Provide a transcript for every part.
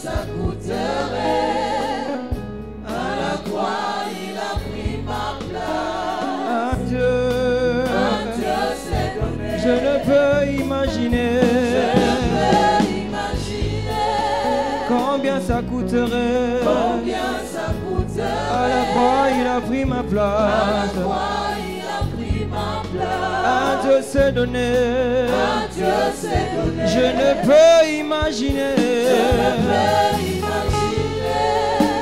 ça coûterait? À la croix, il a pris ma place. Un Dieu s'est donné. je ne peux imaginer combien ça coûterait. Combien ça coûterait? À la croix, il a pris ma place. À la croix, il a pris ma place. Un Dieu s'est donné. Un Dieu s'est donné. Je ne peux imaginer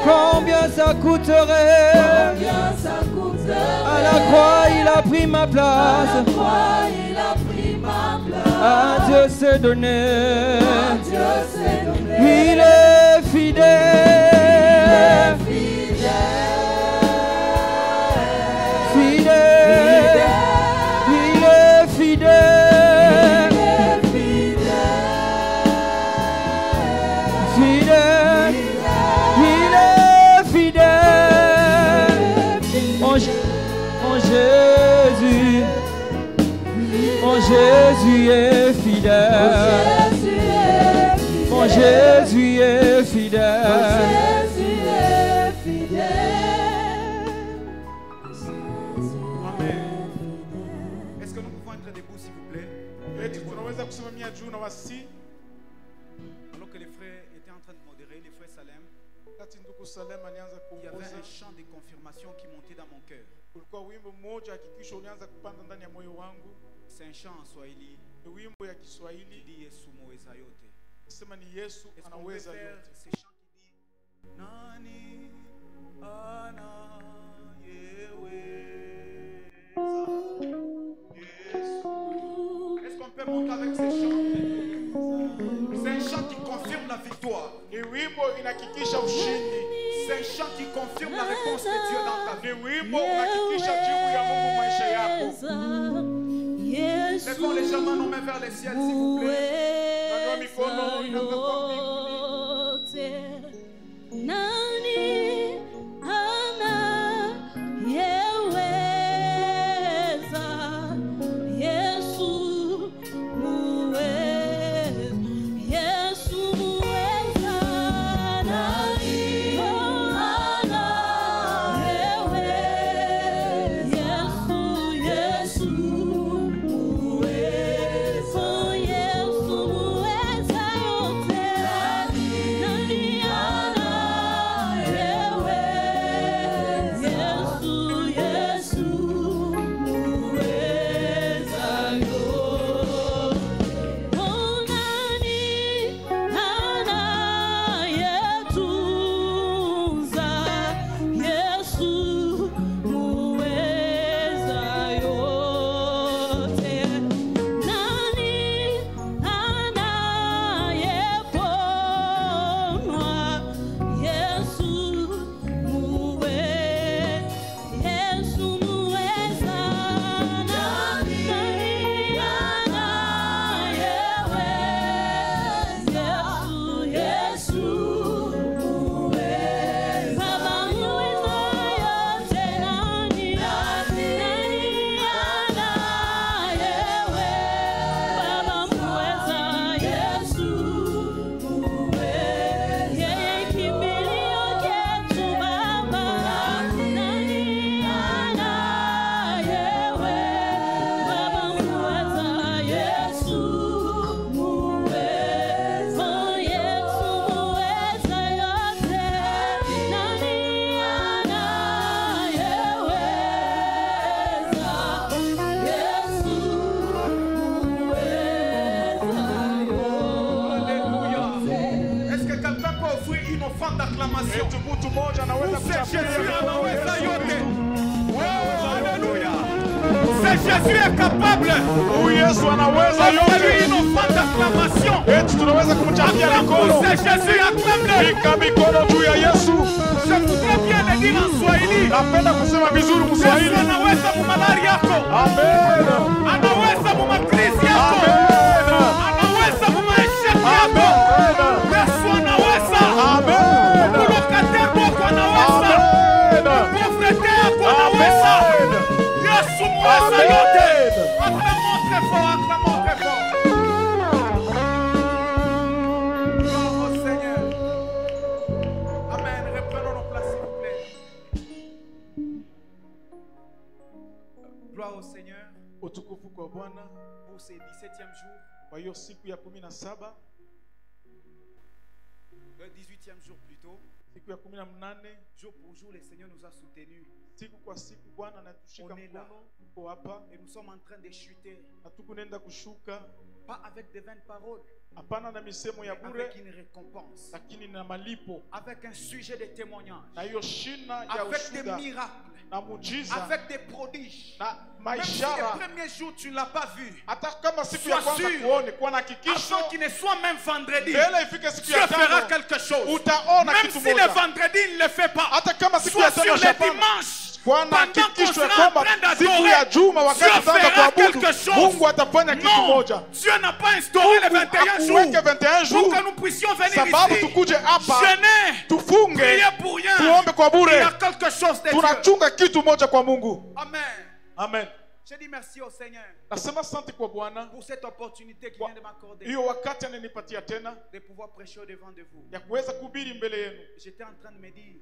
combien ça coûterait. Combien ça coûterait? À la croix, il a pris ma place. À la croix, il a pris ma place. Un Dieu s'est donné. Un Dieu s'est donné. Il est fidèle. Fidèle. Il est fidèle. Fidèle. Il est fidèle. Mon Jésus. Mon Jésus est fidèle. Mon Jésus est fidèle. Amen. Est-ce que nous pouvons être debout, s'il vous plaît? Alors que les frères étaient en train de modérer, les frères Salem, il y avait un chant de confirmation qui montait dans mon cœur. C'est un chant en Swahili qui dit Yesu muweza yote. Est-ce qu'on peut faire ce chant qui dit Nani ana Yesu? Est-ce qu'on peut monter avec ce chant? C'est un chant qui confirme la victoire. C'est un chant qui confirme la réponse de Dieu dans ta vie. Lèvons légèrement nos mains vers les ciels, s'il vous plaît. Jésus est capable. Yesu anaweza yote. Une offrande d'acclamation. Tunaweza kumchapia mikono. C'est Jésus, acclame-le. Pika mikono juu ya Yesu. Je voudrais bien le dire en Swahili. Napenda kusema vizuri Yesu Mswahili. anaweza kumalari yako. Amen. Anaweza kumakrizi yako. Amen. Anaweza kumaesheki yako. Yesu anaweza. Amen. Kulokateri wako anaweza. Profete yako anaweza. Yesu muweza yote. Acclamons très fort, acclamons très fort. Gloire au Seigneur. au Seigneur Utukufu kwa Bwana pour ces 17e jours, kwa hiyo siku ya 17, le 18e jour plutôt. siku ya 18, Jour pour jour, le Seigneur nous a soutenus. siku kwa siku Bwana anatushika On est là. mkono. Tuko hapa, Et nous sommes en train de chuter. hatukunenda kushuka, Pas avec de vaines paroles, hapana na misemo ya mais bure, avec une récompense. lakini na malipo, Avec un sujet de témoignage. na hiyo shina ya Avec des ushuhuda miracles. na muujiza Avec des prodiges. na Même si maishara. les premiers jours tu ne l'as pas vu. Hata kama siku ya Sois kwanza sûr. kuone, kuwa na hakikisho Avant qu'il ne soit même vendredi, mbele ifike siku Dieu ya fera tano, quelque chose. utaona Même kitu si le moja. vendredi il ne le fait pas. Hata kama siku Sois ya tano sur le hapana, dimanche. Bwana Pendant qu'on hakikisho ya sera en kwamba train siku d'adorer, ya juma wakati Dieu tutaanza fera kuabudu, quelque chose. Mungu atafanya kitu Non, moja. Dieu n'a pas instauré les 21 jours Akuweke 21 pour jours que nous puissions venir sababu ici, tukuje hapa jeûner, tufunge, prier pour rien. tuombe kwa Il y bure. a quelque chose de Dieu. Tunachunga kitu moja kwa Mungu. Amen. Amen. Je dis merci au Seigneur Nasema asante kwa Bwana pour cette opportunité qu'il vient de m'accorder hiyo wakati ananipatia tena de pouvoir prêcher au devant de vous. ya kuweza kuhubiri mbele yenu. J'étais en train de me dire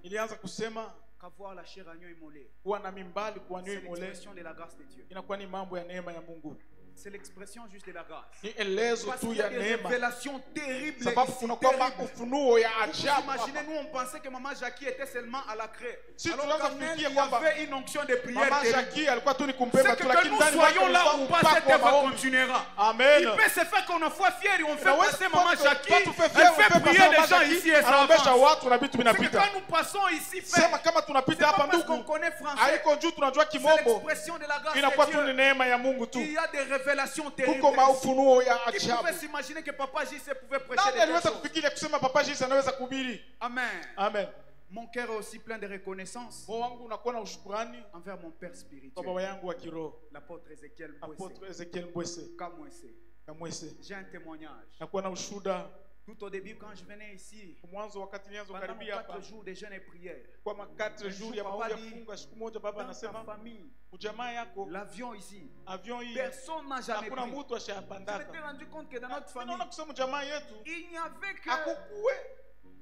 Ilianza kusema qu'avoir la chair agneau immolée, kuwa na mimbali c'est kuanywa imole l'expression de la grâce de Dieu. inakuwa ni mambo ya neema ya Mungu, C'est l'expression juste de la grâce. ni elezo Parce tu qu'il y a ya des neema, révélations terribles sababu ici, kuna kwamba terribles. ufunuo ya Vous ajabu imaginez, hapa. nous on pensait que Maman Jackie était seulement à la craie. Si Alors tunaanza qu'en elle, kufikia il y kwamba avait une onction de prière Mama terrible. Jackie alikuwa tu ni C'est kumbeba que, tu, lakini nous ndani mwake soyons là kulikuwa ou pas, upako cette wa œuvre maombi. continuera. Amen. Il peut se faire qu'on en soit fier et on fait Inaweza passer kuwa Maman tu- Jackie. watu fe Elle fier, fait upepe prier sana les Mama gens Jackie, ici et ça anaombesha avance. watu na vitu C'est que vinapita. quand nous passons ici, frère, Sema kama c'est tunapita pas hapa parce qu'on ndugu, connaît français. haiko juu tunajua C'est kimombo, l'expression de la grâce inakuwa de tu ni Dieu. neema ya Mungu tu. Il y a des révélations terribles. Kuko maufunuo ya Qui ajabu. pouvait s'imaginer que Papa JC pouvait prêcher Nani des telles aliweza choses? kufikiria kusema Papa Jesus anaweza kuhubiri? Amen. Amen. Mon cœur est aussi plein de reconnaissance Moyo wangu unakuwa na ushukrani envers mon Père kwa spirituel, baba yangu wa kiroho, l'apôtre Ézéchiel Apotre Ezekiel Mbwese Kamwese. Kamwese. J'ai un témoignage. Nakuwa na ushuhuda. Tout au début, quand je venais ici, Mwanzo wakati nianza pendant karibia nos hapa 4 jours de jeûne et prière, kwa 4 jours ya maombi ya funga, siku moja baba dans ta anasema famille, ujamaa yako l'avion ici, avion hii personne n'a jamais hakuna pris. mtu Je m'étais ashapandaka. rendu compte que dans notre famille, Naona kusema jamaa yetu il n'y avait que akukuwe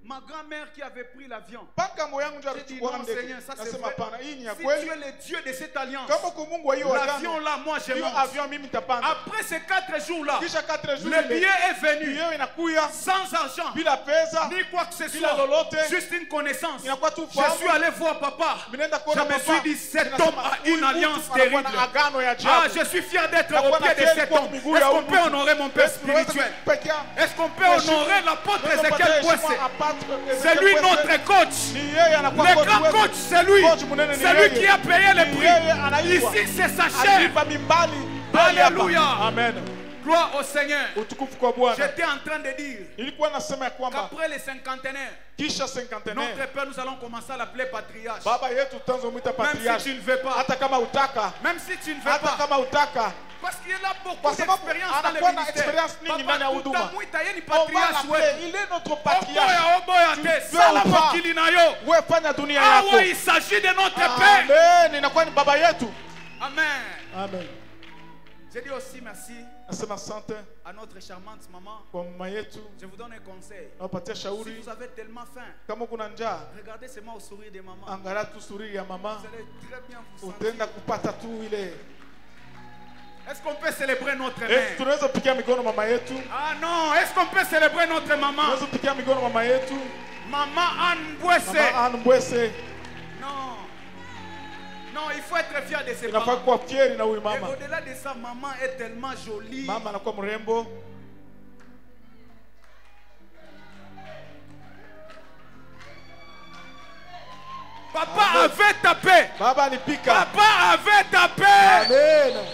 ma grand-mère qui avait pris l'avion. mpaka moyo yangu ndio J'ai dit alichukua non, ndege. Seigneur, ça c'est Nasema vrai. hapana, hii ni ya Si tu kweli. es le Dieu de cette alliance, Kama kwa Mungu wa hiyo l'avion agano, là, moi je hiyo monte. avion mimi nitapanda. Après ces 4 jours-là, Kisha 4 jours le billet est venu hiyo inakuya sans argent, bila pesa, ni quoi que ce bila soit, lolote. juste une connaissance. Inakuwa tu Je fahamu. suis allé voir papa. Ninaenda Je kuona me papa. suis dit, cet Ninasema, homme a huyu une mtu alliance anakuwa terrible. na agano ya Ah, ajabu. je suis fier d'être Nakuwa au pied na de fieri cet kwa homme. miguu Est-ce ya qu'on huyu peut mtu. honorer mon père Tunaweza spirituel? kupekea Est-ce qu'on peut honorer l'apôtre Ézéchiel Kwese? C'est lui notre coach. Ni yeye anakuwa Le coach grand wetu. coach, c'est lui. Coach munene ni C'est lui yeye. qui a payé le Ni yeye prix. anaitwa. Ici, c'est sa chair. Alipa mimbali mbali hapa. Alléluia. Amen. Gloire au Seigneur. Utukufu kwa Bwana. J'étais en train de dire Ilikuwa nasema ya kwamba qu'après les cinquantenaires, kisha cinquantenaire notre père, nous allons commencer à l'appeler patriarche. baba yetu tutaanza kumwita Même si patriarche. tu ne veux pas. Hata kama utaka, Même si tu ne veux hata pas. kama utaka. Parce qu'il a beaucoup Kwa sababu d'expérience dans anakuwa le na ministère. experience nyingi ndani ya Papa, huduma. tutamwita yeye ni On va patriarche wetu. l'appeler, il est notre patriarche. Oboya Tu te. veux Sala ou pas? mokili na yo. Wewe fanya dunia Ah yako. ouais, il s'agit de notre père. Amen. Inakuwa ni baba yetu. Amen. Amen. Je dis aussi merci Nasema asante à notre charmante maman. kwa mama yetu. Je vous donne un conseil. Nawapatia Si shauri, vous avez tellement faim, kama kuna njaa, regardez seulement au sourire de maman. angalia tu suri ya mama, Vous allez très bien vous utaenda sentir. kupata tu ile. Est-ce qu'on peut célébrer notre Eh, mère? tunaweza pikia mikono mama yetu. Ah non, est-ce qu'on peut célébrer notre maman? Tunaweza pikia mikono mama yetu. Maman Anne Bouesse. Mama Anne Mbwese. Non. Non, il faut être fier de ses Inafaa parents. kuwa fieri na huyu Et mama. au-delà de ça, maman est tellement jolie. Mama anakuwa mrembo. Papa avait tapé. Baba alipika. Papa avait tapé. Amen.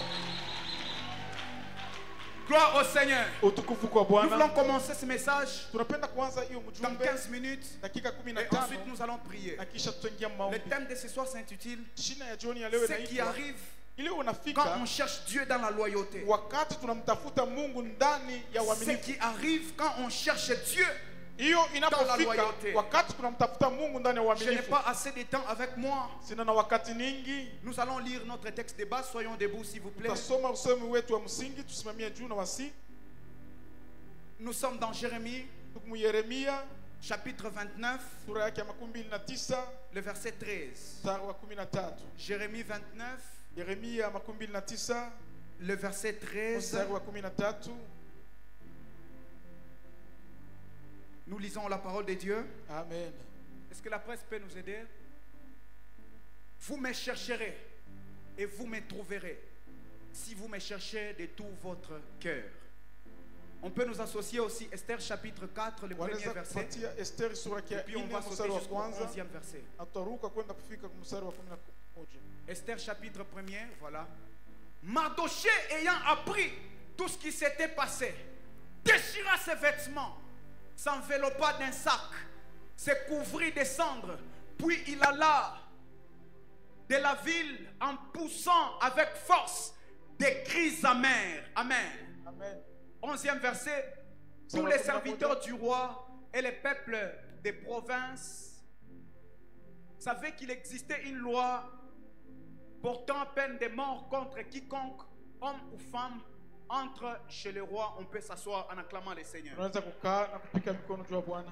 Gloire au Seigneur. Utukufu kwa Nous voulons Bwana. commencer ce message Tunapenda kuanza hiyo dans mjumbe 15 minutes. dakika Et 15 ensuite, nous allons prier. na kisha tutaingia Le maombi. thème de ce soir s'intitule Shina ya jioni ya leo Ce qui inaitwa arrive ile quand unafika on cherche Dieu dans la loyauté. wakati tunamtafuta Mungu ndani ya Ce uaminifu. qui arrive quand on cherche Dieu. Hiyo inapofika loyauté. wakati tunamtafuta Mungu ndani ya Je n'ai uaminifu. pas assez de temps avec moi. Sina na wakati nyingi. Nous allons lire notre texte de base. Soyons debout, s'il vous plaît. Tutasoma usemi wetu wa msingi, tusimamie juu na wasi. Nous sommes dans Jérémie, Tukumu Yeremia chapitre 29, sura yake ya 29 le verset 13. mstari wa 13. Jérémie 29, Yeremia 29 le verset 13. mstari wa 13. Nous lisons la parole de Dieu. Amen. Est-ce que la presse peut nous aider? Vous me chercherez et vous me trouverez si vous me cherchez de tout votre cœur. On peut nous associer aussi Esther chapitre 4, le premier Wanaweza verset. kupatia Esther sura Et ya puis on 4 va sauter mstari wa jusqu'au kwanza 11e verset. na tutaruka kwenda kufika kwa mstari wa 11. Esther chapitre 1er, voilà. Mardoché ayant appris tout ce qui s'était passé, déchira ses vêtements, s'enveloppa d'un sac, se couvrit de cendres, puis il alla de la ville en poussant avec force des cris amers. Amen. Amen. 11e verset. Tous les serviteurs du roi et les peuples des provinces savaient qu'il existait une loi portant peine de mort contre quiconque, homme ou femme, entre chez le roi. On peut s'asseoir en acclamant le Seigneur. Unaweza kukaa na kupika mikono juu ya Bwana.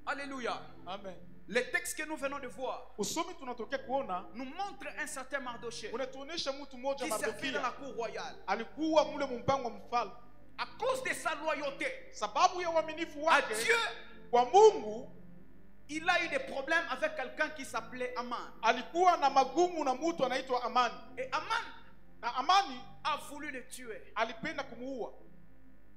Alléluia. Amen. Le texte que nous venons de voir Usomi tunatokea kuona nous montre un certain Mardoché unatuonesha mtu mmoja qui servit dans la Mardokia cour royale. alikuwa mule mpango wa mfalme. À cause de sa loyauté Sababu ya uaminifu à wake Dieu, kwa Mungu, il a eu des problèmes avec quelqu'un qui s'appelait Aman. alikuwa na magumu na mtu anaitwa Amani. Et Aman Na Amani a voulu le tuer. alipenda kumuua.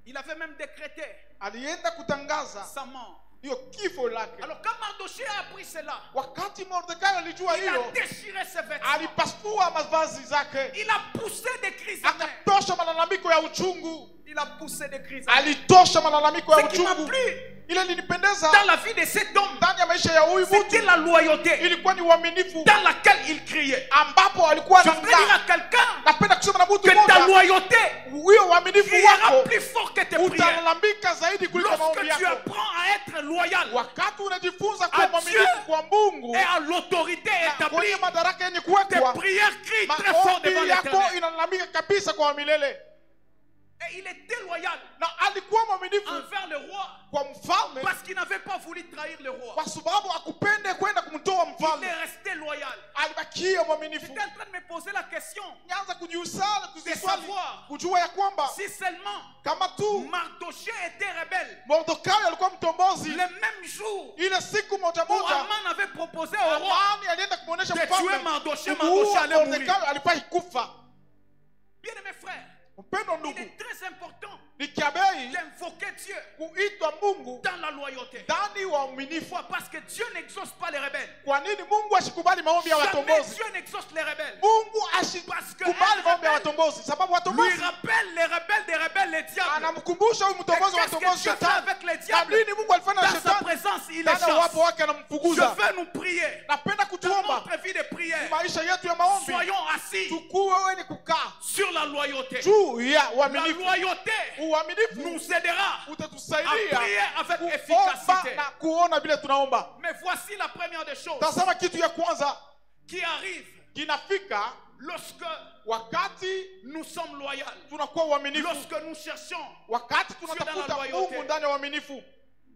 Il avait même décrété Alienda kutangaza sa mort. hiyo kifo lake. Alors quand Mardoché a appris cela, Wakati Mordekai alijua il a hilo, déchiré ses vêtements. alipasua mavazi zake, Il a poussé des cris amers. akatosha malalamiko ya uchungu. Il a poussé des cris amers. Alitosha malalamiko ya Ce qui m'a uchungu. plu Ile linipendeza dans la vie de cet homme, ndani ya maisha ya huyu c'était mtu la loyauté ilikuwa ni uaminifu dans laquelle il criait. ambapo alikuwa Je voudrais dire à quelqu'un napenda kusema na mtu que ta mmoja, loyauté huyo uaminifu criera wako plus fort que tes prières. utalalamika zaidi kuliko Lorsque maombi tu yako. apprends à être loyal Wakati unajifunza à kuwa mwaminifu Dieu kwa Mungu et à l'autorité na kwenye établie, madaraka yenye tes kuwekwa, prières crient très fort devant maombi yako l'Éternel. inalalamika kabisa kwa milele. Et il était loyal Na alikuwa mwaminifu envers le roi kwa mfalme parce qu'il n'avait pas voulu trahir le roi. kwa sababu akupende kwenda kumtoa Il est mfalme, resté loyal. alibakia mwaminifu. J'étais en train de me poser la question Nianza kujiusala de kuziswali savoir kujua ya kwamba si seulement kama tu Mardoché était rebelle Mordekai alikuwa mtombozi, le même jour ile siku moja où moja Aman avait proposé au roi Amani alienda kumwonyesha de tuer mfalme Mardoché, kumuua Mardoché allait mourir. Mordekai, alifai kufa. Bien aimé frère, Mpendo il ndugu, est très important ni kiabei d'invoquer Dieu kuitwa Mungu dans la loyauté. ndani ya uaminifu. Pourquoi? Parce que Dieu n'exauce pas les rebelles. Kwa nini Mungu asikubali maombi ya Jamais watombozi? Dieu n'exauce les rebelles. Mungu Parce que asikubali maombi ya watombozi, sababu lui watombozi rappelle les rebelles des rebelles, les diables. anamkumbusha huyu mtombozi Et wa qu'est-ce que watombozi Dieu fait shetani. avec les Na diables? nini Mungu alifanya na Dans sa shetani? présence, il les Ndani ya chasse. uwapo wake Je anamfukuza. veux nous prier. Napenda Dans kutuomba notre vie de prière, maisha yetu ya maombi, soyons assis tukuwe wenye kukaa sur la loyauté. juu ya La uaminifu. loyauté Uaminifu nous aidera à utatusaidia prier avec kuomba efficacité. na kuona vile tunaomba. Mais voici la première des choses Tazama kitu ya kwanza qui arrive kinafika lorsque wakati nous sommes loyaux, tunakuwa uaminifu, lorsque nous cherchons. wakati Dieu dans tunatafuta la loyauté. Mungu ndani ya uaminifu.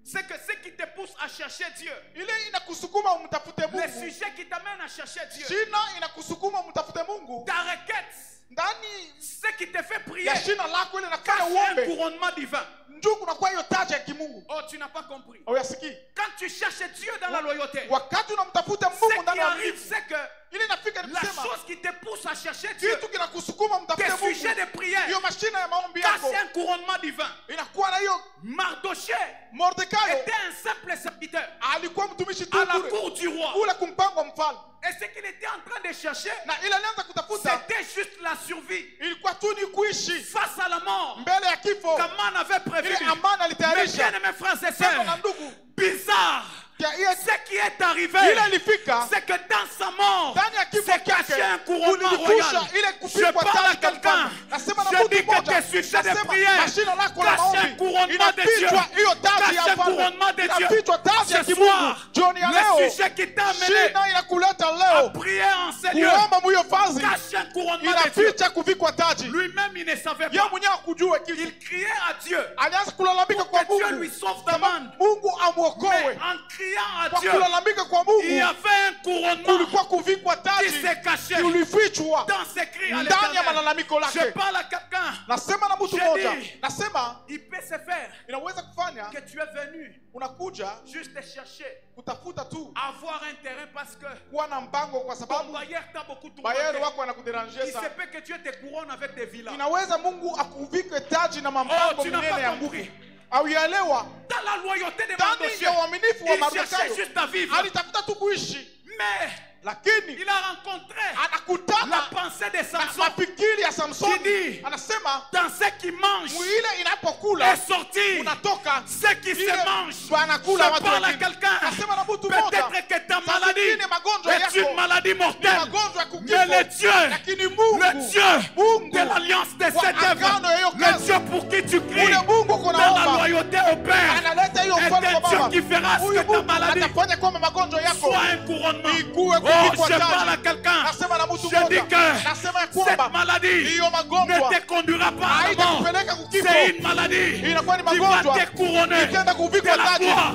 C'est que ce qui te pousse à chercher Dieu, Ile inakusukuma umtafute le Mungu, sujet qui t'amène à chercher Dieu, shina inakusukuma umtafute Mungu, ta requête, ndani ce qui te fait prier, ya shina lako ile nakufanya cache un uombe, couronnement divin. njoo kunakuwa hiyo taji ya kimungu. Oh, tu n'as pas compris. Hauyasikii? Quand tu cherches Dieu dans la loyauté, Wakati unamtafuta ce Mungu qui ndani ya arrive, uaminifu, c'est que ile inafika ni la kusema chose qui te pousse à chercher Dieu, kitu kinakusukuma mtafute tes sujets Mungu, de prière, hiyo mashina ya maombi yako cache un couronnement divin. inakuwa na hiyo. Mardoché Mordekai était un simple serviteur alikuwa mtumishi tu à la kule cour du roi. kule kumpango mfalme, Et ce qu'il était en train de chercher, na ile alianza kutafuta c'était juste la survie ilikuwa tu ni kuishi face à la mort. mbele ya kifo. Qu'Aman avait prévu. Ile Amani Mais alitayarisha bien, mes frères et sema na sœurs, ndugu bizarre, ya hiyo ce qui est arrivé, ile ilifika c'est que dans sa mort, ndani ya kifo c'est caché chake un couronnement kulifusha royal. ile Je kupigwa parle à taji ya quelqu'un. mfalme. Nasema na Je mtu dis que mmoja, tes sujets de nasema prière mashina lako la cache un maombi couronnement de Dieu. inafichwa hiyo taji ya Cache un mfalme, couronnement de Dieu. inafichwa taji ya Ce kimungu. soir, Jioni ya le leo sujet qui t'a amené shina inakuleta à leo prier en ces lieux kuomba mwiyo fazi cache un couronnement de Dieu. inaficha kuvikwa taji. Lui-même, il ne savait Yeye pas. mwenyewe hakujua kitu, Il criait à Dieu alianza kulalamika kwa pour que Dieu Mungu lui sauve Sababu d'Aman. Mungu Mais amwokoe. en criant à Kwa Dieu, kulalamika kwa il y Mungu avait un couronnement kulikuwa kuvikwa qui taji s'est caché ulifichwa dans ses cris à ndani ya l'Éternel. malalamiko Je lake. parle à quelqu'un. Nasema na mtu J'ai mmoja, dit, nasema il peut se faire inaweza kufanya que tu es venu unakuja juste chercher, kutafuta tu avoir un terrain parce que kuwa na mpango, kwa ton sababu bailleur t'a beaucoup bayero tourmenté. wako anakuderanjia Il se sana. peut que tu aies tes couronnes avec des villas. Inaweza Mungu akuvike taji na mampango tu n'as minene pas ya compris. nguvu. Au yaelewa Dans la loyauté de ndani Mardochée, ya uaminifu wa il cherchait Mardokayo juste à vivre. alitafuta tu kuishi, Mais lakini il a rencontré la anakutana pensée de na Samson mafikiri ya qui Samsoni. dit, Anasema dans ce qui mange mwile inapokula et sortir, unatoka ce qui se ile mange. wanakula Je watu parle à wengine. quelqu'un. Nasema na mtu mmoja, Peut-être que ta saa maladie zingine magonjwa est yako une maladie ni mortelle. magonjwa ya Mais le kukifo, Dieu, lakini le Mungu Dieu de l'alliance de wa cette œuvre, agano ya hiyo le kazi, Dieu pour qui tu cries, ule Mungu dans la kunaomba loyauté au Père, analeta hiyo est mfano un kwa Dieu Baba. qui fera ce Huyu que ta Mungu maladie atafanya kwamba magonjwa yako soit un couronnement. ikuwe Oh, kuvikwa je parle à taji. quelqu'un. Nasema na mtu Je dis mmoja, que nasema ya cette kwamba maladie hiyo ne magonjwa te conduira pas à la mort. haitakupeleka kukifo, C'est une maladie inakuwa ni qui va magonjwa te couronner itaenda de kuvikwa la taji, gloire,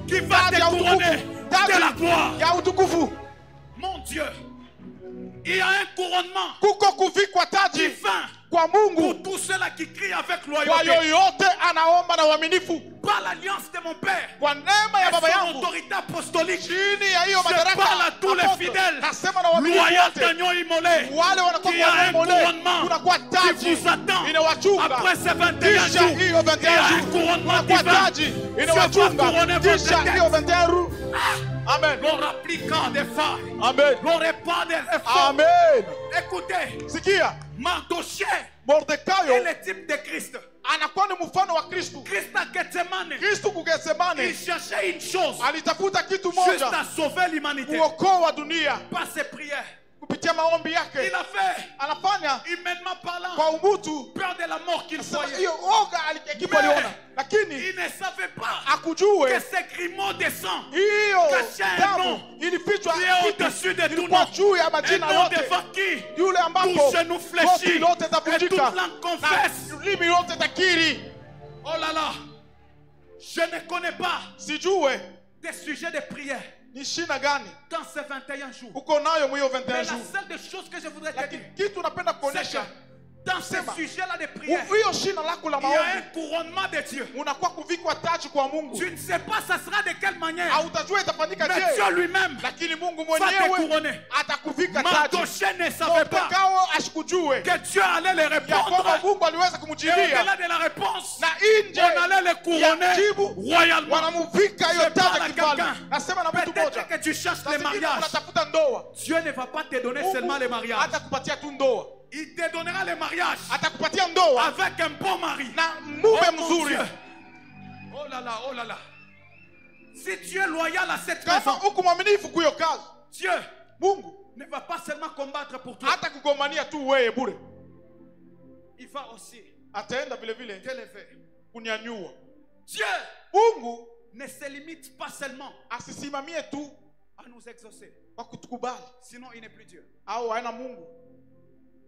qui va taji te ya couronner utukufu, de la gloire. taji ya utukufu. Mon Dieu, il y a un couronnement Kuko kuvikwa taji divin kwa pour Mungu tous ceux-là qui crient avec kwa loyauté. yoyote anaomba na uaminifu, Par l'alliance de mon Père kwa neema ya et baba son yangu, autorité apostolique, chini ya hiyo je parle à madaraka tous les apostol. fidèles, Nasema na waaminifu loyaux wote d'agneau immolé, wale wanakuwa qui a un kwa mole, couronnement kunakuwa qui taji vous attend inawachunga. après ces 21 Kisha jours. hiyo Il y a 21 un jours couronnement kunakuwa divin. taji Je vais inawachunga. couronner votre Kisha tête. hiyo 21 jours. Amen. L'on appliquant des failles, Amen. l'on répand des réformes. Amen. Écoutez, Sikia, Mardochée est Mordekayo le type de Christ. anakuwa ni mfano wa Kristo. Christ à Gethsemane, Kristo il kugetsemane cherchait une chose, alitafuta kitu juste moja, à sauver l'humanité. kuokoa dunia Par ses prières, kupitia maombi il yake. a fait, Anafanya humainement parlant, kwa umutu. peur de la mort qu'il Sema voyait. hiyo oga alikipo aliona, lakini Il ne savait pas akujue que ces grumeaux de sang hiyo Caché un damu nom ilifichwa qui est au-dessus de tout ilikuwa nom, juu ya un majina nom yote, devant qui yule ambapo tout genou goti fléchit lote et toute itavunjika langue confesse. na ulimi yote takiri. Oh là là, je ne connais pas Sijue des sujets de prière ni shina gani dans ces 21 jours. uko nayo mwiyo Mais 21 la jours, seule des choses que je voudrais te lakini dire, kitu napenda c'est kuonesha que dans ces Sema. sujets-là de prière, hiyo shina lako la il y a un maombi couronnement de Dieu. unakuwa kuvikwa taji kwa Mungu. Tu ne sais pas ça sera de quelle manière, Hautajua itafanyika mais je, Dieu lui-même lakini Mungu va te mwenyewe couronner. atakuvika taji. Mardochée ne savait pas Mordekao ashikujue que Dieu allait le ya kwamba répondre. Mungu aliweza Et kumjibia au-delà de la réponse, na nje on allait le couronner jibu royalement. wanamuvika hiyo Je parle taji à ya kifalme. quelqu'un. Nasema na mtu Peut-être mmoja, que tu cherches saa les zingine mariages. unatafuta ndoa, Dieu ne va pas te donner seulement les mariages. atakupatia tu ndoa, Il te donnera les mariages atakupatia ndoa avec un bon mari. na Oh mume mon mzuri. Dieu. Oh là là, oh là là. Si tu es loyal à cette Kama maison, uko mwaminifu kuyo kazi, Dieu Mungu ne va pas seulement combattre pour toi. hata kugomania tu wewe bure, Il va aussi ataenda vile vile t'élever. kunyanyua. Dieu Mungu ne se limite pas seulement asisimamie tu à nous exaucer. kwa kutukubali, Sinon, il n'est plus Dieu. au haina Mungu,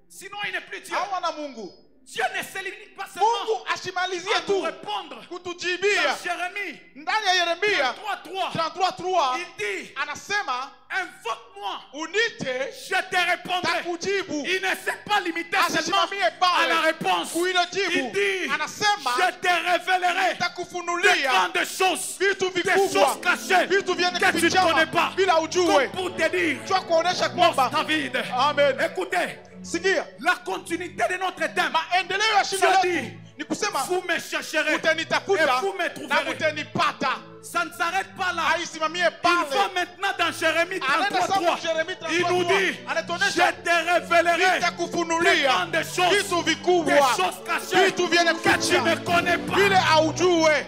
Sinon, il n'est plus Dieu. au ana Mungu. Dieu ne se limite pas seulement Mungu asimalizie à nous tu répondre. kutujibia. Dans Jérémie Ndani ya Yeremia 33, 33:3 il dit, anasema invoque-moi, unite je te répondrai. takujibu. Il ne s'est pas limité seulement Asisimamie à pale la réponse. kuilo Il jibu, dit, anasema je te révélerai de nitakufunulia grandes choses, vitu des vikubwa, choses cachées vitu vyenye que tu ne connais kufichama pas. bila Comme ujue, pour te dire, jua kuonesha mon kwamba. David, Amen. écoutez, Sikia, la continuité de notre thème, maendeleo ya shida Dieu letu dit, ni kusema vous me chercherez mtanitafuta et vous me na trouverez. mtanipata. Ça ne s'arrête pas là. Haisimamie Il va pale, maintenant dans Jérémie anaenda sasa 33:3. Yeremia Il nous 33:3 dit, je anatuonesha te révélerai des nitakufunulia grandes choses, vitu des vikubwa, choses cachées vitu vyenye que tu ne kuficha connais pas. vile aujue.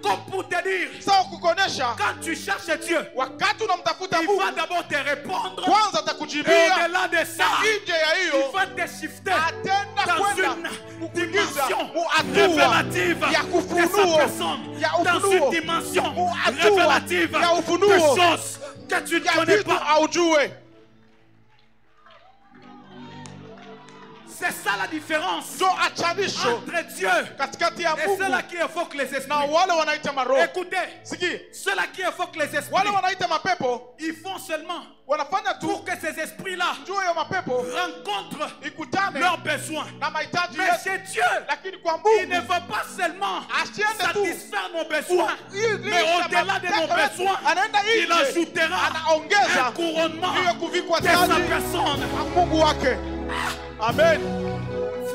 Comme pour te dire, Sawa kukuonesha quand tu cherches Dieu, wakati unamtafuta il va Mungu, d'abord te répondre. kwanza Et atakujibia, au-delà de ça, nje ya il hiyo va te shifter atenda dans kwenda une kukuingiza dimension mu hatua révélative ya de sa kufunuo, personne. ya Dans ufunuo, une dimension mu hatua révélative ya de ufunuo choses que tu ne ya connais vitu pas. aujue. C'est ça la différence ndio achanisho entre Dieu katikati ya et Mungu ceux-là qui évoquent les na esprits. wale wanaita maroho. Écoutez, Sikia, ceux-là qui évoquent les esprits, wale wanaita mapepo ils font seulement wanafanya tu pour que ces esprits-là juu ya mapepo rencontrent ikutane leurs besoins. na mahitaji Mais yetu, chez Dieu, lakini kwa il ne Mungu veut pas seulement asiende tu satisfaire nos besoins, ili mais au-delà de nos besoins, anaenda il nje, ajoutera un anaongeza couronnement hiyo kuvikwa de sa taji personne. na Mungu wake. Amen.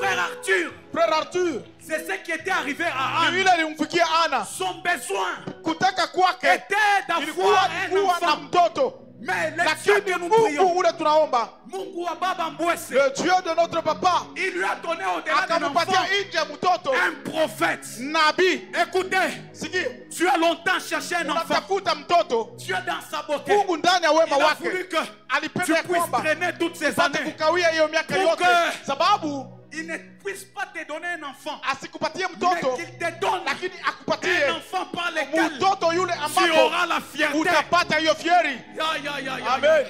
Frère Arthur, Frère Arthur, c'est ce qui était arrivé à ni Anne. ile ilimfikia Ana, Son besoin kutaka kwake était ilikuwa d'avoir un kuwa na enfant. mtoto, Mais le Dieu lakini que nous prions, Mungu ule tunaomba, Mungu wa Baba Mbwese, le Dieu de notre papa, il lui a donné au-delà d'un akampatia enfant nje mtoto un prophète. nabii. Écoutez, Sikia, tu as longtemps cherché un enfant. unatafuta mtoto, Dieu dans sa beauté, Mungu ndani ya il wema a wake voulu que tu alipenda ya puisses kwamba traîner toutes ces upate années. kukawia hiyo miaka Pour yote, que- sababu Il ne puisse pas te donner un enfant, asikupatie mais mtoto, qu'il te donne lakini un akupatie enfant par lequel mtoto yule tu ambapo auras la fierté. utapata hiyo fieri. Ya. Amen.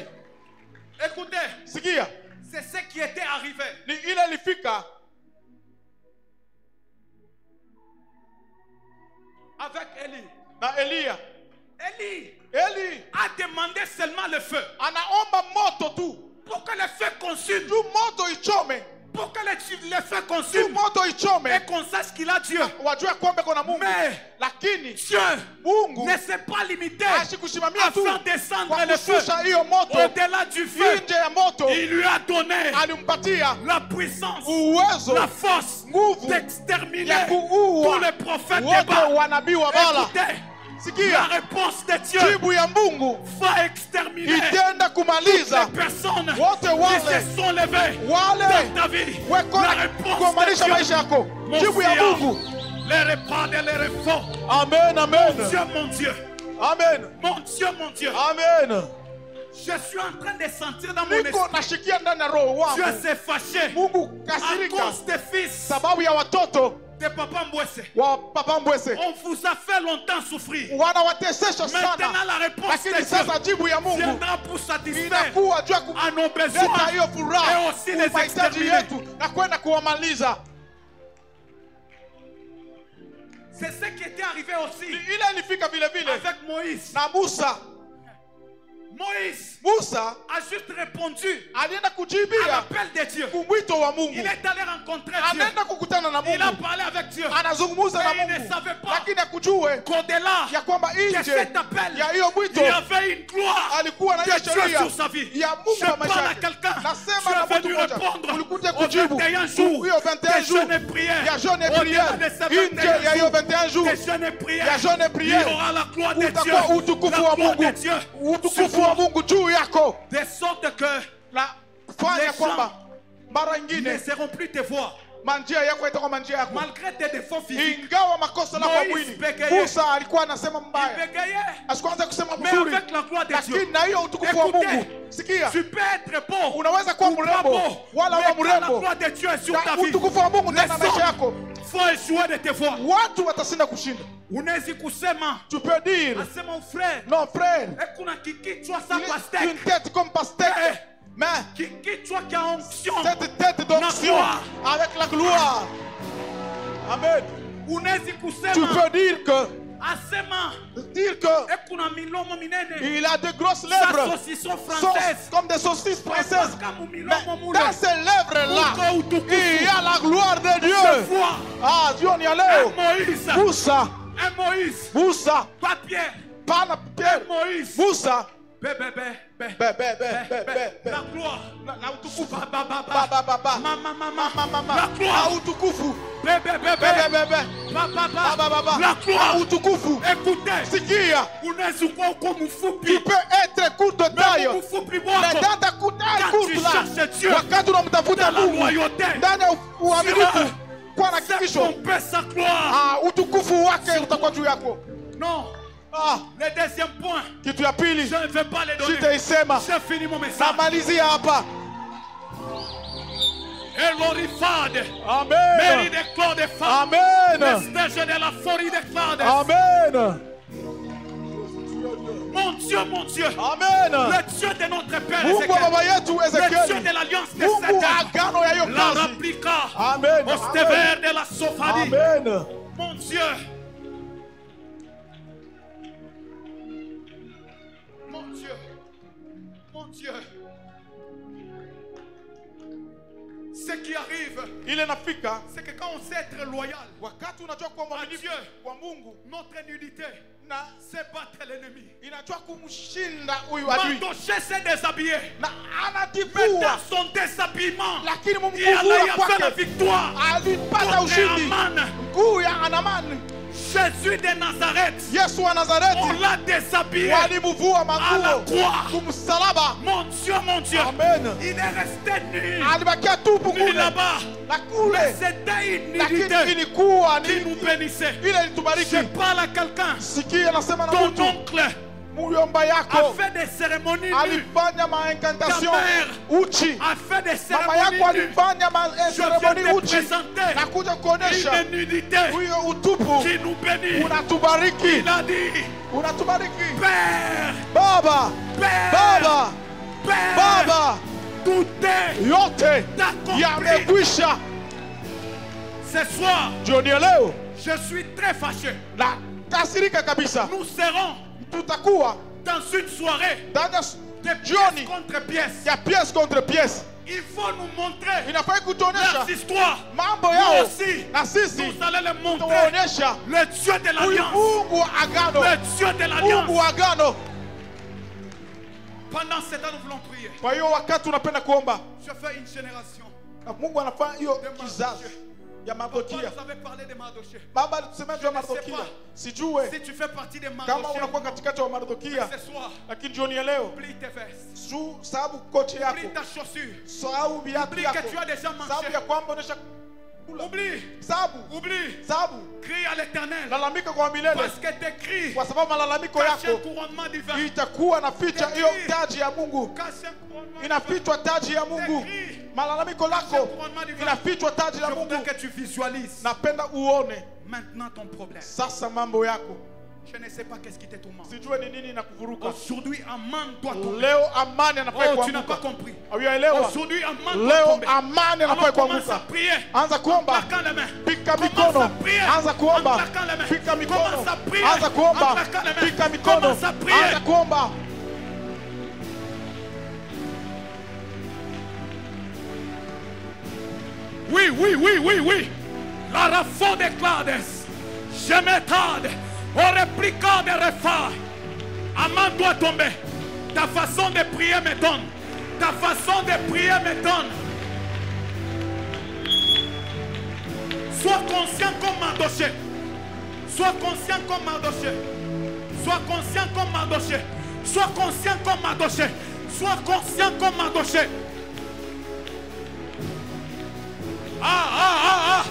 Écoutez, Sikia, c'est ce qui était arrivé. ni ile ilifika Avec Élie. na Eliya. Élie Eli a demandé seulement le feu. anaomba moto tu, Pour que le feu consume. tu moto ichome, Pour que le feu tu consume. moto ichome, Et qu'on sache qu'il a Dieu. wajue kwamba kuna Mungu. Mais Lakini Dieu Mungu ne s'est pas limité ashikusimamia à tu faire descendre kwa le feu. kushusha hiyo moto Au-delà du feu, nje ya moto, il lui a donné alimpatia la puissance, uwezo la force nguvu d'exterminer ya tous kuua les prophètes de wote Baal. wanabii wa Bala. Écoutez, la Sikia, réponse de Dieu jibu ya Mungu va exterminer itenda kumaliza les personnes wote qui wale se sont levées wale dans ta vie. weko La na réponse kumanisha de Dieu, maisha yako, mon jibu ya Seigneur, Mungu. les repas et les refos. Amen, amen, Dieu, mon Dieu, amen, mon Dieu, mon Dieu. amen. Je suis en train de sentir dans mon Niko esprit, nashikia ndani ya roho Dieu wangu, s'est fâché Mungu à kasirika cause des fils sababu ya watoto de Papa Mbwese. wa Papa Mbwese, On vous a fait longtemps souffrir. wanawatesesha Maintenant, sana, la réponse lakini de Dieu sasa jibu ya Mungu viendra pour satisfaire inakuwa juu ya à nos kuleta besoins hiyo furaha et aussi les mahitaji exterminer. yetu na kwenda kuwamaliza. C'est ce qui était arrivé aussi Ile ilifika vile vile avec Moïse. na Musa. Moïse Musa a juste répondu alienda à kujibia l'appel de Dieu. kumwito wa Il Mungu, est allé rencontrer Dieu. anaenda kukutana na Il a Mungu, parlé avec Dieu. anazungumza na Mais il ne Mungu, savait pas lakini akujue qu'au-delà ya kwamba de nje cet appel, ya hiyo il mwito y avait une gloire alikuwa na hiyo de Dieu sheria sur sa vie. ya Mungu Je wa maisha parle à yake. quelqu'un. Nasema na Tu es mtu venu mmoja, répondre ulikuja aux kujibu 21 jours hiyo 21 de jours jeûne et prière. ya jeûne et Au-delà prière, de ces nje 21 ya hiyo jours 21 jours de jeûne et prière, ya jeûne et il prière, y aura la gloire de Dieu. utakuwa utukufu La wa gloire de Mungu, Dieu utukufu sur wa toi. Mungu juu yako, De sorte que na fanya Les kwamba mara ils ne ingine seront plus te voir. manjia yako itakuwa manjia yako, Malgré tes défauts physiques. ingawa makosa lako ya Moïse mwili. bégayait. Musa alikuwa anasema Il mbaya, bégayait. asikuanza kusema Mais mzuri, avec la gloire de Dieu, lakini na hiyo utukufu wa Écoutez, Mungu. Sikia, tu peux être beau unaweza kuwa ou pas mrembo beau, wala mais uwe quand la mrembo, gloire de Dieu est sur na ta vie, utukufu wa Mungu ndani ya les maisha hommes yako, faut échouer de te voir. watu watashinda kushinda. Unaweza kusema Tu peux dire asema mon frère, non frère, kuna kikichwa sa il est pastèque, une tête comme pastèque, Eh. mais kikichwa kia onction. cette tête d'onction gloire. avec la gloire. Amen. Unaweza Tu kusema peux dire asema kuna milomo minene. il a de grosses Sa lèvres, saucisson française. comme des saucisses françaises. Kama Mais milomo mule. dans ces lèvres-là, Uko utukufu. il y a la gloire de Je Dieu. vois Ah, Dieu on y un allait. Moïse, Musa, un Moïse, Musa, pas Pierre, pas la Pierre, un Moïse. Musa. Bé. La gloire. Na utukufu. Ba. Ba. Mama. La Na gloire. utukufu. Bé. Ba. La gloire. Na utukufu. Écoutez, Sikia, unaweza kuwa uko tu mfupi. peux être court de taille, Mais mfupi mais wako dans ta taille Quand courte tu là, cherches Dieu, wakati unamtafuta dans la Mungu loyauté, ndani ya uaminifu, Dieu, kwa na c'est hakikisho, pomper sa gloire. ah, utukufu wake utakuwa juu yako. Non. Ah, Le deuxième point, kitu ya pili je ne vais pas le donner. sitaisema, J'ai fini mon message. namalizia hapa. Elorifade, Amen, mairie de Claude de Femme, amen, vestige de la forêt de Claude. amen. Mon Mon Dieu, Amen. le Dieu de notre Père Mungu wa baba Ézéchiel, yetu le Dieu Ezekieli, de l'alliance de Mungu wa Satan, agano ya hiyo la kazi. réplica Amen. au sévère de la Sophanie. Amen. Mon Dieu, mon Dieu, mon Dieu, ce qui arrive, Ile nafika c'est que quand on sait être loyal wakati unajua kuwa à mwaminifu Dieu, kwa Mungu notre nudité, na c'est battre l'ennemi. inajua kumshinda huyu adui Mardochée s'est déshabillé, na mais anajivua, dans son déshabillement, lakini il a mumkuvua fait la kwake victoire alipata contre ushindi. Aman. Mkuu ya Anamani, Jésus de Nazareth, Yesu wa on Nazareti, l'a déshabillé walimvua à la manguo croix. kumsalaba. Mon Dieu, Amen. il est resté nu, Alibakia tupu nu kule là-bas. na Mais kule, c'était une lakini nudité ilikuwa qui nous ni bénissait. ile Je ilitubariki. parle à quelqu'un. Sikia anasema na Ton mtu, oncle muyomba a yako fait des cérémonies nues. alifanya maencantation Ta mère uchi, A fait des mama cérémonies yako nues. alifanya Je viens maseremoni te uchi, présenter na kuja kuonesha une nudité huyo utupu qui nous bénit. unatubariki, Il a dit, unatubariki. Père, Baba, Père, Baba, Père, Baba, tout est yote accompli. yamekwisha. Ce soir, Jioni ya leo je suis très fâché. na kasirika kabisa, Nous serons tutakuwa dans une soirée ndani de ya pièce jioni contre pièce. ya pièce contre pièce. Il faut nous montrer Inafai kutuonesha leurs histoires. mambo Nous yao, aussi, na sisi nous allons les montrer tuwaonyesha le Dieu de huyu l'alliance. Mungu wa agano, Le Dieu de l'alliance. Mungu wa agano. Pendant ce temps, nous voulons prier. Kwa hiyo wakati unapenda kuomba, Je fais une génération. na Mungu anafanya hiyo De kizazi Mardochée. ya Pourquoi Mardokia. vous avez parlé de Mardochée? Baba alitusema juu ya Je ne sais Mardokia, pas. sijue Si tu fais partie de kama Mardochée, unakuwa katikati wa Mardokia, ce soir, lakini jioni ya leo oublie tes vestes, juu sababu koti yako, oublie ta chaussure, sababu viatu oublie yako, que tu as déjà sababu mangé, ya kwamba unaisha kula, oublie, sababu crie à l'éternel, lalamika kwa milele, parce que tes cris kwa sababu malalamiko cachent un yako couronnement divin, itakuwa na ficha hiyo taji ya Mungu, cachent un couronnement divin. inafichwa taji ya Mungu. Malalamiko lako inafichwa taji la Je Mungu. voudrais que tu visualises Napenda uone maintenant ton problème. sasa mambo yako, Je ne sais pas qu'est-ce qui te tourmente. sijue ni nini inakuvuruka Aujourd'hui, Aman doit tomber. leo. Amani anafai Oh, tu n'as pas kuanguka. compris. Hauyaelewa? Aujourd'hui, Aman doit Leo tomber. amani anafai Alors commence à kuanguka. prier. Anza En kuomba, claquant les mains. pika Commence mikono, à prier. anza kuomba, En claquant les mains. pika mikono, Commence à prier. anza kuomba, En claquant les mains. pika mikono, Commence à prier. anza kuomba. Oui. La rafale de Clades. Je m'étade. Au répliquant de refaire. Aman doit tomber. Ta façon de prier m'étonne. Ta façon de prier m'étonne. Sois conscient comme Mardochée. Sois conscient comme Mardochée. Sois conscient comme Mardochée. Sois conscient comme Mardochée. Sois conscient comme Mardochée. Ah.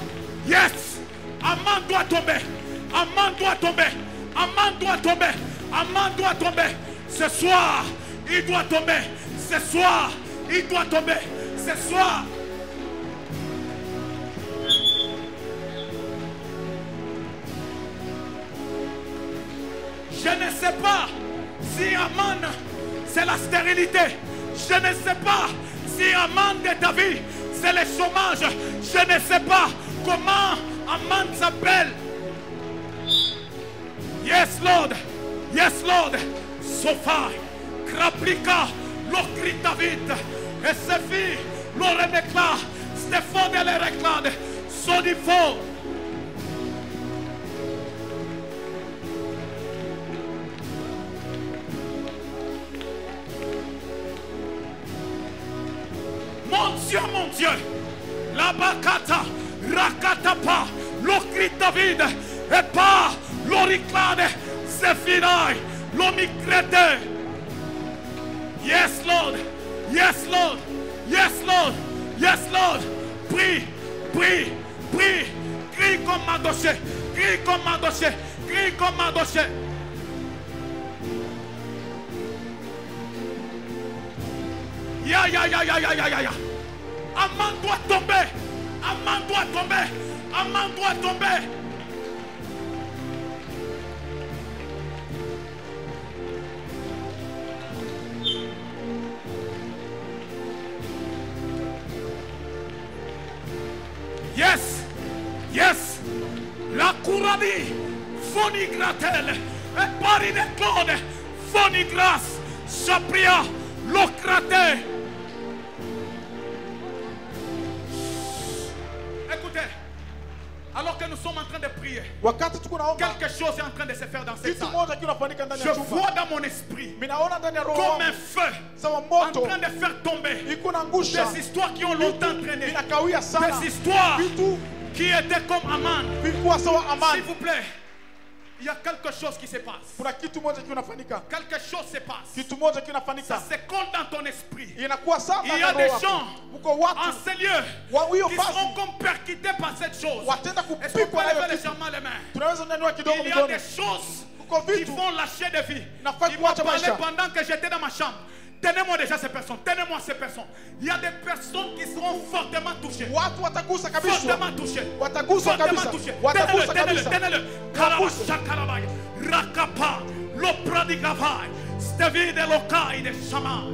Yes. Aman doit tomber. Aman doit tomber. Aman doit tomber. Aman doit tomber. Ce soir, il doit tomber. Ce soir, il doit tomber. Ce soir. Je ne sais pas si Aman, c'est la stérilité. Je ne sais pas si Aman de ta vie, c'est le chômage. Je ne sais pas comment Aman s'appelle. Yes, Lord. Yes, Lord. Sofa, Kraplika, l'Okri David. Et ses filles, l'Oremekla, Stéphane de l'Ereclade, Sodifo. Mon Dieu, la Bakata, Rakatapa, l'Okri David, et pas l'Oriclade, Séphinaï, l'Omicrete. Yes, Lord, yes, Lord, yes, Lord, yes, Lord. Prie, crie comme Mardochée, crie comme Mardochée, crie comme Mardochée. Ya. Aman doit tomber. Aman doit tomber. Aman doit tomber. Yes. Yes. La couradi. Foni gratel. Et pari de Claude. Foni grâce. Sapria. Locrate. Écoutez. Alors que nous sommes en train de prier, Wakati tuko naomba, quelque chose est en train de se faire dans cette kitu salle. moja kinafanyika ndani Je ya chumba. vois dans mon esprit Minaona ndani ya roho comme un wangu feu sawa en moto train de faire tomber iko na ngusha des histoires qui ont longtemps traîné, inakawia sana. des histoires Vitu qui étaient comme Aman. vilikuwa sawa S'il amani. vous plaît, il y a quelque chose qui se passe. Kuna kitu moja kinafanyika. Quelque chose se passe. Kitu moja Ça kinafanyika. se colle dans ton esprit. Inakuwa sana Il y ndani a ya des roho gens wako. Mko watu en ces lieux wa hiyo qui fasi seront comme percutés par cette chose. watenda Est-ce qu'on peut kupikwa na hiyo lever kitu. légèrement les mains? Tunaweza nyanyua kidogo Il y a mikono. des choses Kuko qui vitu font lâcher des vies. nafaa Il m'a kuacha parlé maisha. pendant que j'étais dans ma chambre. Tenez-moi déjà ces personnes. Tenez-moi ces personnes. Il y a des personnes qui seront fortement touchées. Watu watagusa kabisa. Fortement touchées. Wataguswa Fortement kabisa. touchées. Watagusa Tenez-le, kabisa. tenez-le. Karabasha karabaya. Rakapa. Lopradigavai. Stevide lokai de Shama.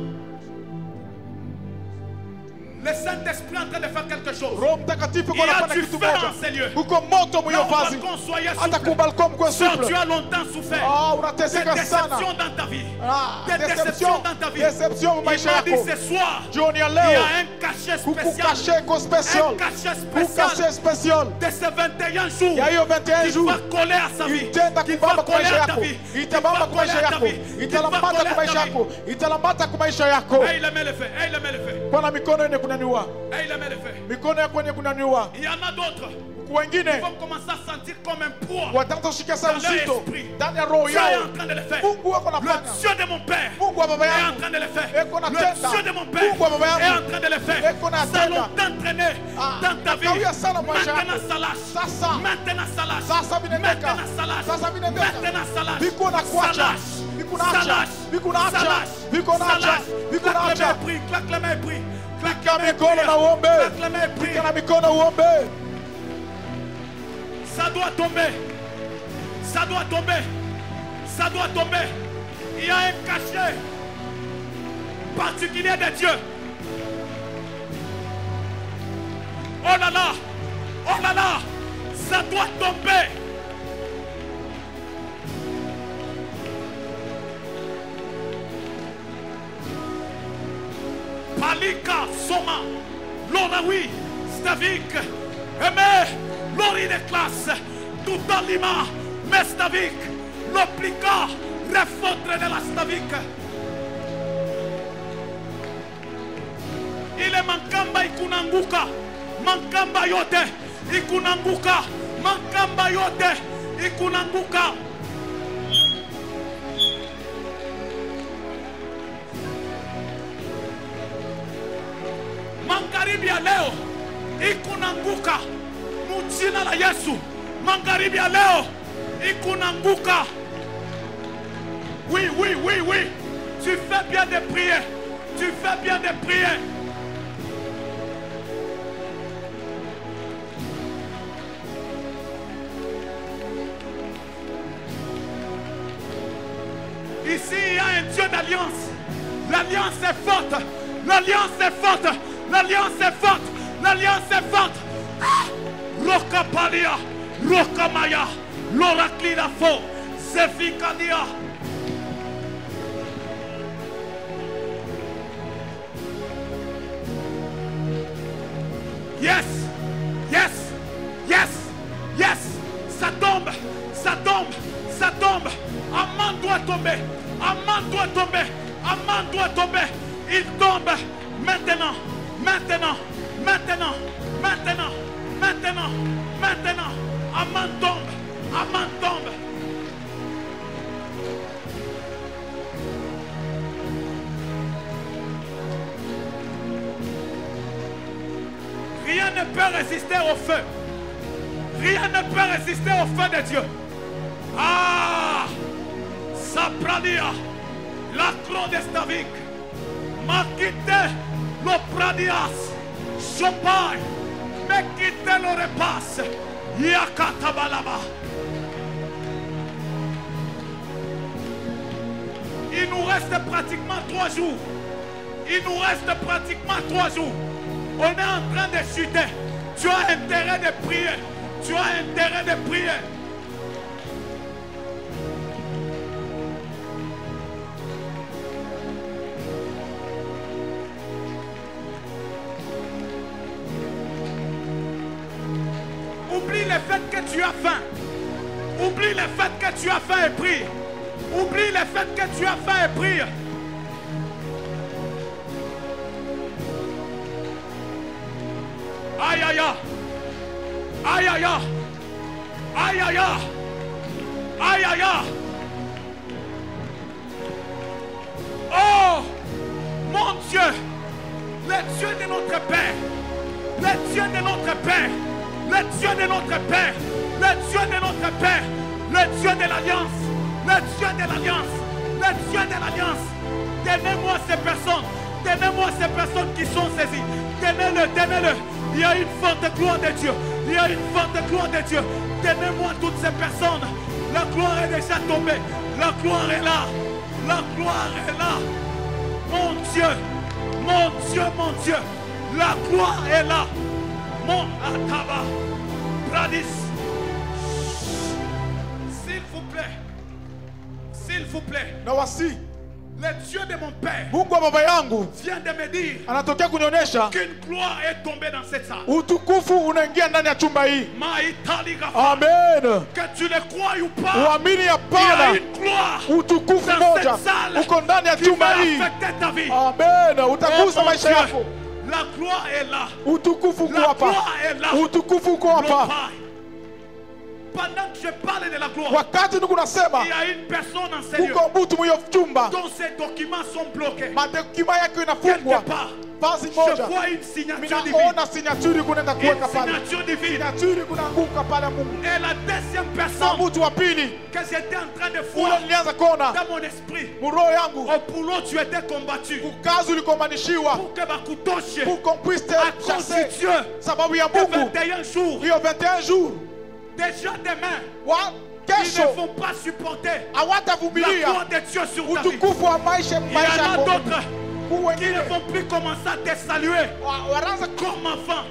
Le Saint-Esprit est en train de faire quelque chose. Roho Mtakatifu Il y a anafanya du kitu feu moja. dans ces lieux. Kuko moto Là, mwiyo au vazi. balcon, soyez Hata souple. kubalcom kwa Sœur, tu souple. as longtemps souffert. Ah, Des unateseka sana. déceptions dans ta vie. Ah, Des déceptions dans ta vie. Deception Il maisha m'a dit yako. ce soir, Jioni ya il y a leo un cachet kuku spécial. kashe ko special. Un cachet Kukashe spécial special. de ces 21 jours Ya hiyo 21 qui jours. va coller à sa vie. Itenda Qui va kubamba kwa coller maisha à ta yako. vie. Qui va Itabamba kwa coller maisha à ta yako. vie. Qui va Italamata coller kwa à maisha ta vie. yako. Italamata kwa maisha yako. Et il aimait le fait. Et il aimait le fait. Kwa na mikono yenye kunaniua. Et il aimait le fait. Mikono yako yenye kunaniua. Il y en a d'autres Kwa qui wengine vont commencer à sentir comme un poids. wataanza kushika sana Dans leur uzito esprit. ndani ya roho Dieu est yao. en train de le faire. Mungu wako Le anafanya. Dieu de mon père Mungu wa baba est en yangu. train de le faire. Eko na Le tenda. Dieu de mon père Mungu wa baba est yangu. en train de le faire. Eko na Ça tenda. longtemps traîné Ah, dans ta vie. nakawia sana maisha Maintenant yako. ça lâche. Sasa. Maintenant ça lâche. Sasa vinendeka. Maintenant ça lâche. Sasa vinendeka. Maintenant ça lâche. Viko na Ça kuacha. lâche. Viko Ça na acha. lâche. Viko na Ça acha. lâche. Viko na Ça acha. lâche. Viko na Claque les mains acha. et prie. Claque les mains et prie. Claque Pika les mains et mikono prie. na uombe. Claque les mains et prie. Pika na mikono uombe. Ça doit tomber. Ça doit tomber. Ça doit tomber. Il y a un cachet particulier de Dieu. Oh là là. Oh là là. Ça doit tomber. Palika Soma. Lorawi. Stavik. Aimé. Lori de classe. Tout en lima. Mestavik. L'oplica. Refondre de la Stavik. Ile mankamba ikunanguka. Mankamba yote ikunanguka. Mankamba yote ikunanguka. Magharibi ya leo ikunanguka mujina la Yesu. Magharibi ya leo ikunanguka. Oui, oui, oui, oui. Tu fais bien de prier. Tu fais bien de prier. Ici, il y a un Dieu d'alliance. L'alliance est forte. L'alliance est forte. L'alliance est forte. L'alliance est forte. Ah! Rokapalia. Rokamaya. L'oraklina fo. Zefikania. Yes. Yes. Yes. Yes. Ça tombe. Ça tombe. Ça tombe. Aman doit tomber. Aman doit tomber. Aman doit tomber. Il tombe. Maintenant. Maintenant. Maintenant. Maintenant. Maintenant. Maintenant. Aman tombe. Aman tombe. Rien ne peut résister au feu. Rien ne peut résister au feu de Dieu. Ah! Sapradia, la croix de Stavik, Makite, lo pradias, Chopai, Mekite lo repas, Yakatabalaba. Il nous reste pratiquement 3 jours. Il nous reste pratiquement 3 jours. On est en train de chuter. Tu as intérêt de prier. Tu as intérêt de prier. Oublie le fait que tu as faim. Oublie le fait que tu as faim et prie. Oublie le fait que tu as faim et prie. Aïe aïe aïe. Aïe aïe aïe. Aïe aïe aïe. Aïe aïe aïe. Oh mon Dieu, le Dieu de notre Père, le Dieu de notre Père, le Dieu de notre Père, le Dieu de notre Père, le Dieu de l'Alliance, le Dieu de l'Alliance, le Dieu de l'Alliance. Donnez-moi ces personnes, donnez-moi ces personnes qui sont saisies. Donnez-le, donnez-le. Il y a une forte gloire de Dieu. Il y a une forte gloire de Dieu. Donnez-moi toutes ces personnes. La gloire est déjà tombée. La gloire est là. La gloire est là. Mon Dieu, mon Dieu, mon Dieu. La gloire est là. Mon Ataba. Pradis. S'il vous plaît. S'il vous plaît. Na wasi Le Dieu de mon Père Mungu wa baba yangu vient de me dire anatokea kunionyesha qu'une gloire est tombée dans cette salle. utukufu unaingia ndani ya chumba hii. Maïtali Gafa. Amen. Que tu le crois ou pas, Uamini il y a hapana, une gloire utukufu dans moja cette salle uko ndani ya qui va chumba hii. affecter ta vie. Amen. Oh, Utagusa mon maisha Dieu. yako. La gloire est là. Utukufu uko La hapa. gloire est là. Utukufu uko hapa. Gloire. Pendant que je parle de la gloire, Wakati niko nasema il y a une personne en ce lieu uko mtu mwiyo chumba, dont ces documents sont bloqués. madokima yake Quelque inafungwa part, basi je moja. vois une signature divine. Minaona sinyaturi kunaenda Une kuweka pale, signature divine. sinyaturi kunaanguka pale Mungu. Et la deuxième Na personne mtu wa pili que j'étais en train de ule voir nilianza kuona dans mon esprit, muroho yangu au boulot tu étais combattu ukazi ulikomanishiwa pour que bakutoshe pour qu'on puisse te à cause chasser du Dieu sababu ya de Mungu. 21 jours. Hiyo 21 jours Déjà demain, wa ils ne kesho vont pas supporter la hawatavumilia gloire de Dieu sur ta vie. utukufu wa maisha Il y en a yako. d'autres Huu qui wengine ne vont plus commencer à te saluer wanaanza comme enfant.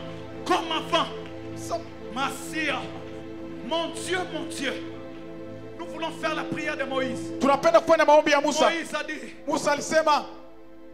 Comme enfant. kusema, Massia, mon Dieu, nous voulons faire la prière de Moïse. tunapenda kufanya maombi ya Musa. Moïse a dit, Musa alisema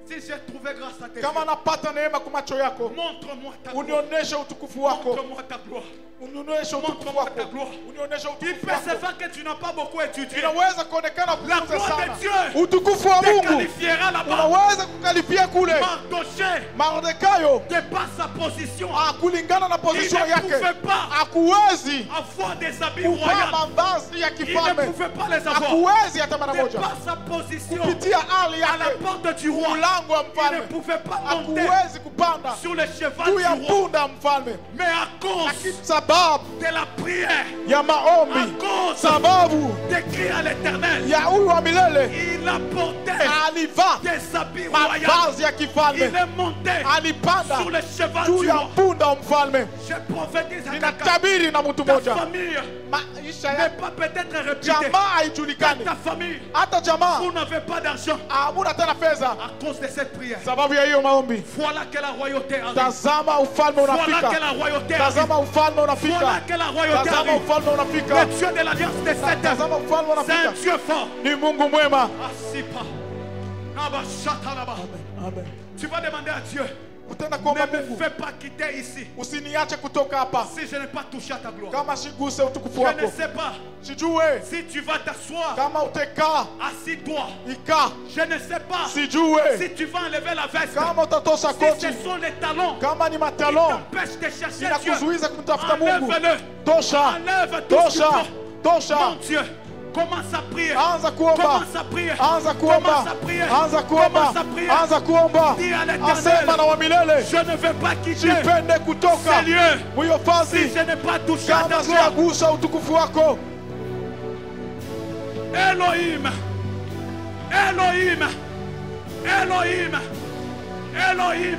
si j'ai trouvé grâce à tes kama yeux, napata neema kwa macho yako, montre-moi ta gloire. unionyeshe utukufu wako, Montre-moi ta gloire. unionyeshe utukufu Montre-moi wako, ta gloire. unionyeshe Il utukufu peut se wako. faire que tu n'as pas beaucoup étudié. Inaweza kuonekana La kufunza gloire sana, de Dieu utukufu wa te Mungu qualifiera là-bas. unaweza kukalipia kule. Mardoché, Mardokayo de par sa position, kulingana na il position ne yake pouvait pas hakuwezi avoir des habits kuvaa royaux. mavazi ya Il ne kifalme, pouvait pas les avoir. hakuwezi hata mara De moja par sa position kupitia hali à la yake. porte du roi, Mlango wa il ne mfalme pouvait pas monter hakuwezi kupanda sur le cheval juu du ya roi. punda mfalme, Mais à cause lakini sababu de la prière, ya à maombi, cause sababu des cris à l'éternel, ya huyu wa milele il a porté alivaa des habits royaux. mavazi ya Il kifalme, est monté alipanda sur le cheval juu du ya roi. punda wa mfalme. Je prophétise à Ninatabiri na mtu ta mmoja, famille maisha n'est ya pas peut-être réputée. jamaa haijulikani, Ta famille, hata jamaa vous n'avez pas d'argent hamuna tena fedha à cause de cette prière. sababu ya hiyo maombi. Voilà que la royauté arrive. Tazama ufalme Voilà que unafika, la royauté arrive. tazama ufalme Voilà unafika, que la royauté tazama arrive. ufalme unafika, Le Dieu de l'alliance des sept, tazama ufalme c'est un unafika. Dieu fort. Ni Mungu mwema. Asipa. Naba shata laba. Amen. Tu vas demander à Dieu, Utaenda kuomba ne me Mungu, fais pas quitter ici usiniache kutoka hapa si je n'ai pas touché à ta gloire. kama shiguse utukufu Je ne wako. sais pas Sijue si tu vas t'asseoir, kama utekaa assis-toi. ikaa, Je ne sais pas sijue si tu vas enlever la veste, kama utatosha si koti, ce sont les talons kama ni qui matalon t'empêchent de chercher Dieu. inakuzuiza kumtafuta Mungu. Enlève-le. Tosha, Enlève tout ce tosha, qu'il faut. tosha. Mon Dieu, commence à prier. Anza kuomba, Commence à prier. anza kuomba, Commence à prier. anza kuomba, Commence à prier. anza kuomba. Dis à Asema l'éternel, na wa milele, je ne veux pas quitter sipende kutoka ces lieux mwiyo si fasi je n'ai pas touché à ta kama gloire. siyagusa utukufu wako. Elohim, Elohim, Elohim, Elohim.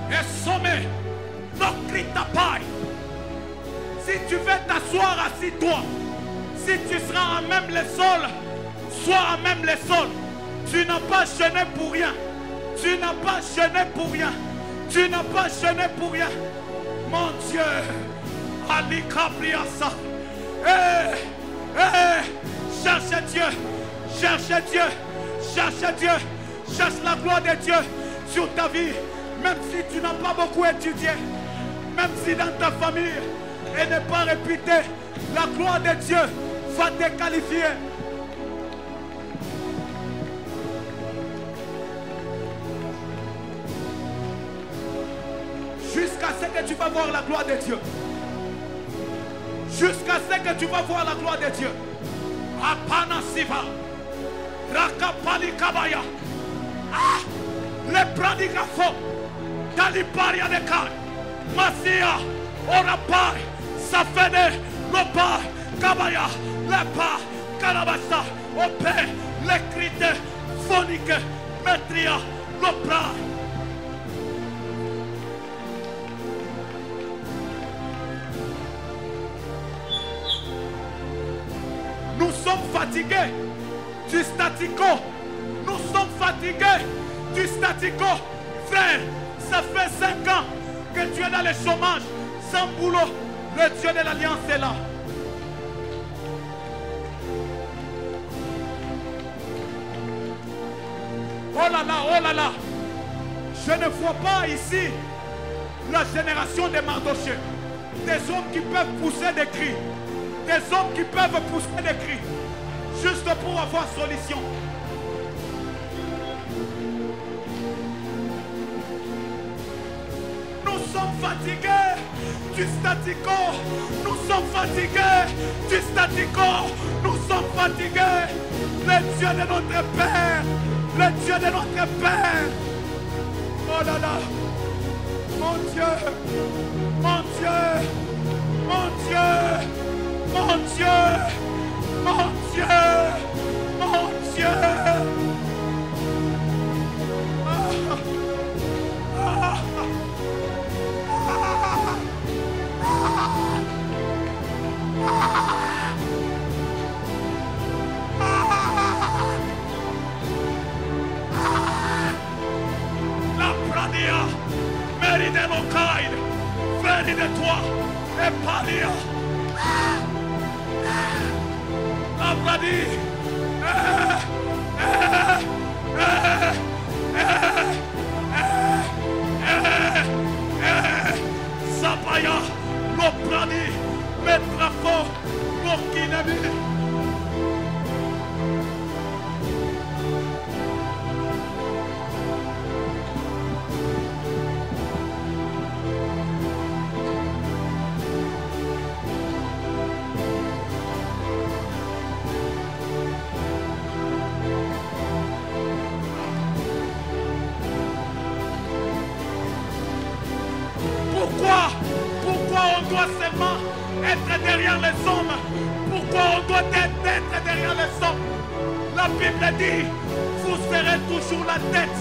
Et sommet, ta paille. Si tu veux t'asseoir, assis-toi. Si tu seras à même le sol, sois à même le sol. Tu n'as pas jeûné pour rien. Tu n'as pas jeûné pour rien. Tu n'as pas jeûné pour rien. Mon Dieu. Ali Kabriasa. Cherche Dieu. Cherche Dieu. Cherche Dieu. Cherche la gloire de Dieu sur ta vie. Même si tu n'as pas beaucoup étudié. Même si dans ta famille, elle n'est pas réputée, la gloire de Dieu va te qualifier. Jusqu'à ce que tu vas voir la gloire de Dieu. Jusqu'à ce que tu vas voir la gloire de Dieu. Apana Siva. Rakapali Kabaya. Ah! Le pradigafo. Daliparia de Kai. Masia. Orapai. Safene. Lopa. Kabaya. Lepa. Kalabasa. Ope. Lekrite. Phonique. Metria. Lopra. Nous sommes fatigués du statico. Nous sommes fatigués du statico. Frère, ça fait 5 ans que tu es dans le chômage, sans boulot. Le Dieu de l'Alliance est là. Oh là là, oh là là. Je ne vois pas ici la génération des Mardochées. Des hommes qui peuvent pousser des cris. Des hommes qui peuvent pousser des cris. Juste pour avoir solution. Nous sommes fatigués du statico. Nous sommes fatigués du statico. Nous sommes fatigués. Le Dieu de notre Père. Le Dieu de notre Père. Oh là là. Mon Dieu. Mon Dieu. Mon Dieu. Mon Dieu. Mon Dieu. Mon Dieu. La pradia, mérite de Mokaïd, venez de toi, et palia. La pradia, Sapaya, lo pradi, metrafo, lo kinemi. Pourquoi on doit seulement être derrière les hommes? Pourquoi on doit être derrière les hommes? La Bible dit, vous serez toujours la tête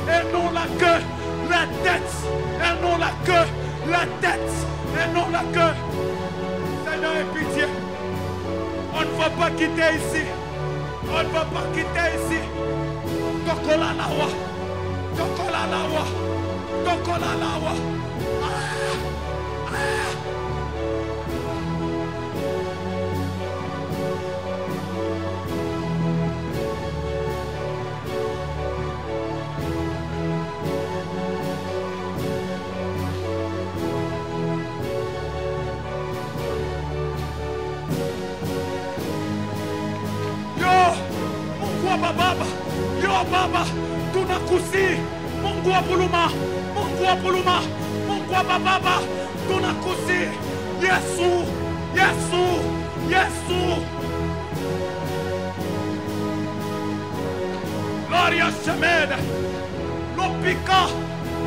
et non la queue. La tête et non la queue. La tête et non la queue. Seigneur, aie pitié. On ne va pas quitter ici. On ne va pas quitter ici. Tokola lawa. Tokola lawa. Tokola lawa. Baba, tunakusi Mungu wa buluma, Mungu wa buluma, Mungu wa baba, tunakusi Yesu, Yesu, Yesu. Gloria Shemed, l'opica,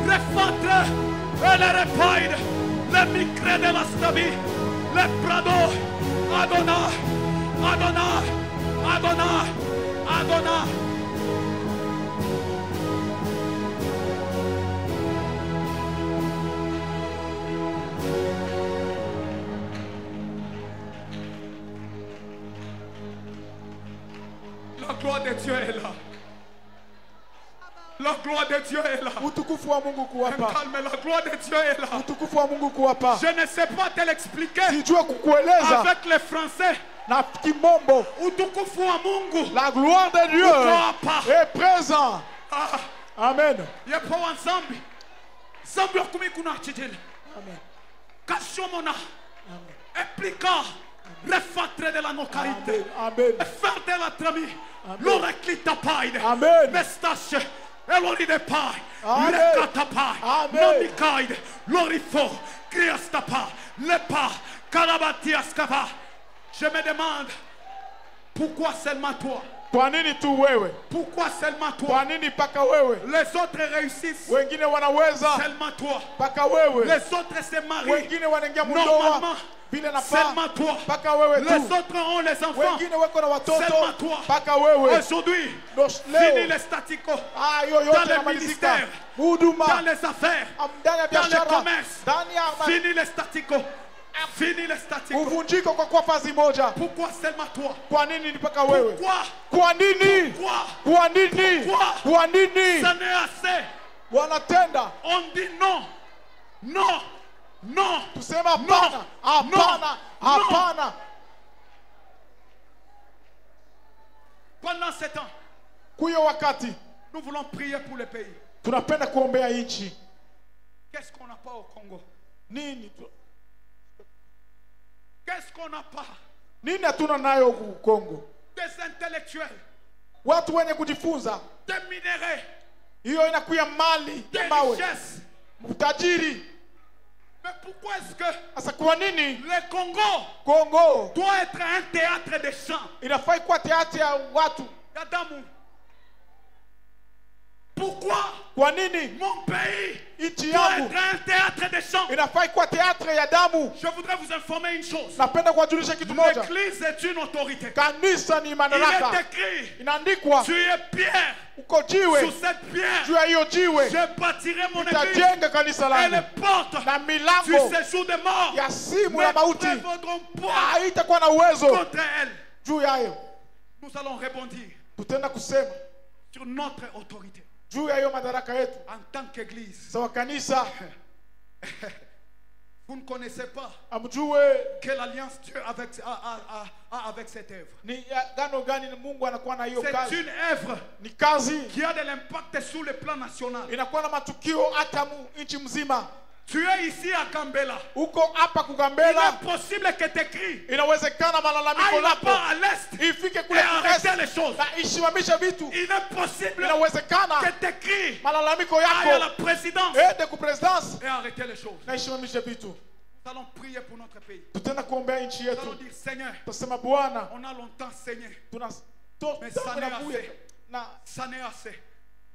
le fatre, et le repaide, le micre de la stabi, le prado, Adonai, Adonai, Adonai, Adonai. La gloire de Dieu est là. La gloire de Dieu est là. Utukufu wa Mungu kuwapa. Calme, la gloire de Dieu est là. Utukufu wa Mungu kuwapa. Je ne sais pas te l'expliquer Sijua kukueleza avec les Français. na kimombo. Utukufu wa Mungu. La gloire de Dieu Kuwapa. est présente. Ah, Amen. yepo wanzambi. Zambi okumi kuna chitile. Amen. Kashomona. Impliquant le fatre de la nocarité. Amen. Faire de la trami. L'oreclita paide. Amen. Mestache. Elori de paille. Amen. Le catapaille. Amen. Nomikaide. L'orifo. Kriastapa. Lepa. Karabatiaskava. Je me demande pourquoi seulement toi? Kwa nini tu wewe? Pourquoi seulement toi? Kwa nini paka wewe? Les autres réussissent. Wengine wanaweza Seulement toi. paka wewe. Les autres se marient. Wengine wanaingia Normalement. mundoa bila nafaa Seulement toi. paka wewe Les tu. autres ont les enfants. Wengine wako na watoto Seulement toi. paka wewe. Aujourd'hui, Leo fini les staticos. ah, hiyo Dans yote les inamalizika. ministères. Dans Huduma les affaires. ndani ya Dans les biashara, commerces. ndani ya Fini les staticos. Fini les staticos. uvunjiko kwa kuwa fazi moja. Pourquoi seulement toi? Kwa nini ni paka wewe? Pourquoi? Kwa nini? Pourquoi? Kwa nini? Pourquoi? Kwa nini? Ça n'est assez. Wanatenda On dit non. Non. Non. kusema hapana, hapana, hapana. Pendant ce temps, Kuyo wakati nous voulons prier pour le pays. tunapenda kuombea nchi. Qu'est-ce qu'on n'a pas au Congo? Nini? Qu'est-ce qu'on n'a pas? Nini hatuna nayo huku Kongo? Des intellectuels, Watu wenye kujifunza. des minéraux, Hiyo inakuya mali des ya mawe. richesses. Utajiri. Mais pourquoi est-ce que Sasa kwa nini le Congo Kongo doit être un théâtre de chant? inafai kuwa teatri ya watu? Yadamu. Pourquoi Kwa nini mon pays nchi doit yangu être un théâtre de chant? inafai kuwa teatri ya damu? Je voudrais vous informer une chose. Napenda kuwajulisha kitu moja. L'église est une autorité. Kanisa ni Il est madaraka. écrit, Inaandikwa tu es pierre. uko jiwe, Sur cette pierre, juu ya hiyo jiwe je bâtirai mon église. nitajenga kanisa Et langu, les portes na du milango séjour des morts ya simu ne ya mauti prévaudront pas haitakuwa na uwezo contre elle. juu yayo. Nous allons rebondir Tutaenda kusema sur notre autorité juu ya hiyo madaraka yetu en tant qu'église. sawa kanisa. Vous ne connaissez pas Amjue quelle alliance Dieu a avec cette œuvre. ni gano gani Mungu anakuwa na hiyo C'est kazi. une œuvre Ni kazi qui a de l'impact sur le plan national. inakuwa na matukio hata nchi mzima. Tu es ici à Gambela. Uko hapa Il Kugambela, est possible que tes cris inawezekana malalamiko aillent lako là-bas à l'est ifike et kule arrêter Kongres les choses. na isimamishe vitu. Il est possible Inawezekana que tes cris malalamiko aillent à la yako présidence ende ku presidence et arrêter les choses. na isimamishe vitu. Nous allons prier pour notre pays. Tutaenda kuombea nchi Nous allons yetu. dire, Seigneur, Tutasema Bwana, on a longtemps saigné. tunatoka ça n'est na buya assez. na Ça n'est assez.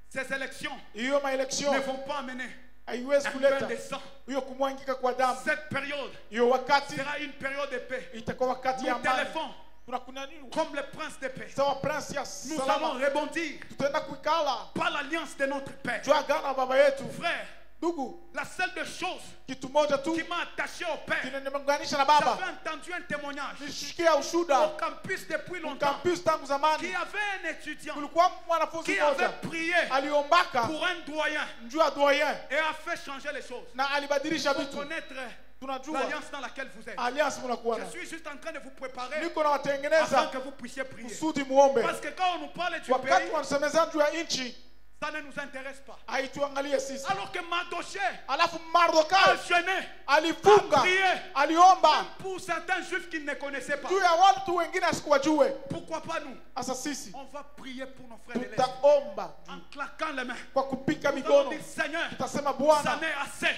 Ces élections hiyo maelection ne vont pas amener haiwezi un bain kuleta de sang. hiyo kumwangika kwa damu. Cette période Hiyo wakati sera une période de paix. itakuwa wakati ya Nous amani. téléphone Tunakuna nini? comme le prince de paix. Sawa prince ya Nous allons salama. rebondir Tutaenda kuikala par l'alliance de notre Père. juu ya agano la baba yetu. Frère, Ndugu, la seule des choses kitu moja tu qui m'a attaché au Père, kinaniunganisha na j'avais baba, entendu un témoignage nishikia au ushuda campus depuis longtemps campus tangu zamani. qu'il y avait un étudiant Kulikuwa mwanafunzi qui mmoja avait prié aliombaka pour un doyen juu ya doyen et a fait changer les choses. na alibadilisha Pour vitu. connaître Tunajua l'alliance dans laquelle vous êtes. alliance mnakuwa Je na suis juste en train de vous préparer niko na afin watengeneza que vous puissiez prier. kusudi muombe. Parce que quand on nous parle du Wakati pays, wanasemezana juu ya nchi ça ne nous intéresse pas. haituangalie sisi. Alors que Mardoché Alafu a Mardokai jeûné alifunga, prié. aliomba pour certains juifs qui ne connaissaient pas. juu ya watu wengine asikuwajue. Pourquoi pas nous? Sasa sisi On va prier pour nos frères de l'Est tutaomba en claquant les mains. kwa kupika Nous allons mikono, dire, Seigneur, tutasema ça Bwana, n'est assez.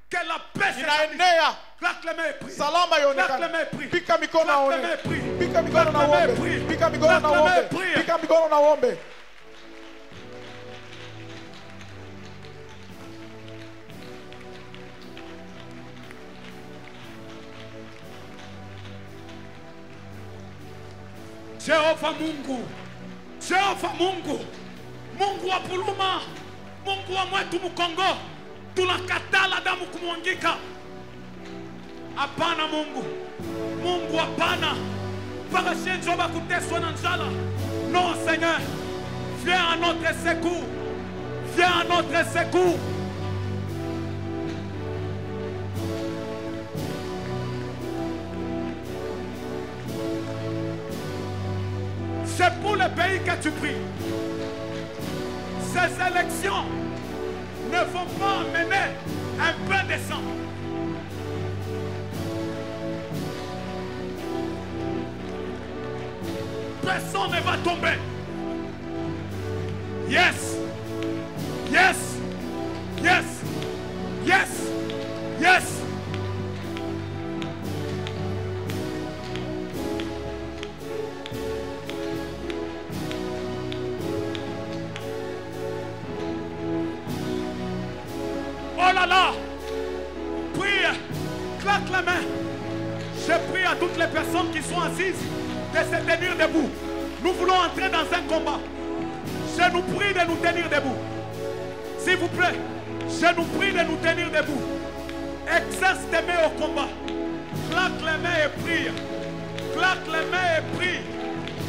Que la paix s'établisse. inaenea Claque les mains et prie. salama Claque les ionekane. mains et prie. Pika mikono Claque les aone, mains et prie. pika mikono na Claque les mains et uombe, prie. pika mikono na Claque les mains et uombe, prie. pika mikono na uombe. Jehova Mungu, Jehova Mungu, Mungu wa Puluma, Mungu wa mwetu Mkongo, tunakatala damu kumwangika. Hapana Mungu, Mungu hapana, mpaka shenjo bakuteswa na njala. Non Seigneur, viens à notre secours, Viens à notre secours. C'est pour le pays que tu pries. Ces élections ne vont pas amener un peu de sang. Personne ne va tomber. Yes. Yes. Yes. Yes. Yes. Oh là là. Prie. Claque la main. Je prie à toutes les personnes qui sont assises de se tenir debout. Nous voulons entrer dans un combat. Je nous prie de nous tenir debout. S'il vous plaît, je nous prie de nous tenir debout. Exerce tes mains au combat. Claque les mains et prie. Claque les mains et prie.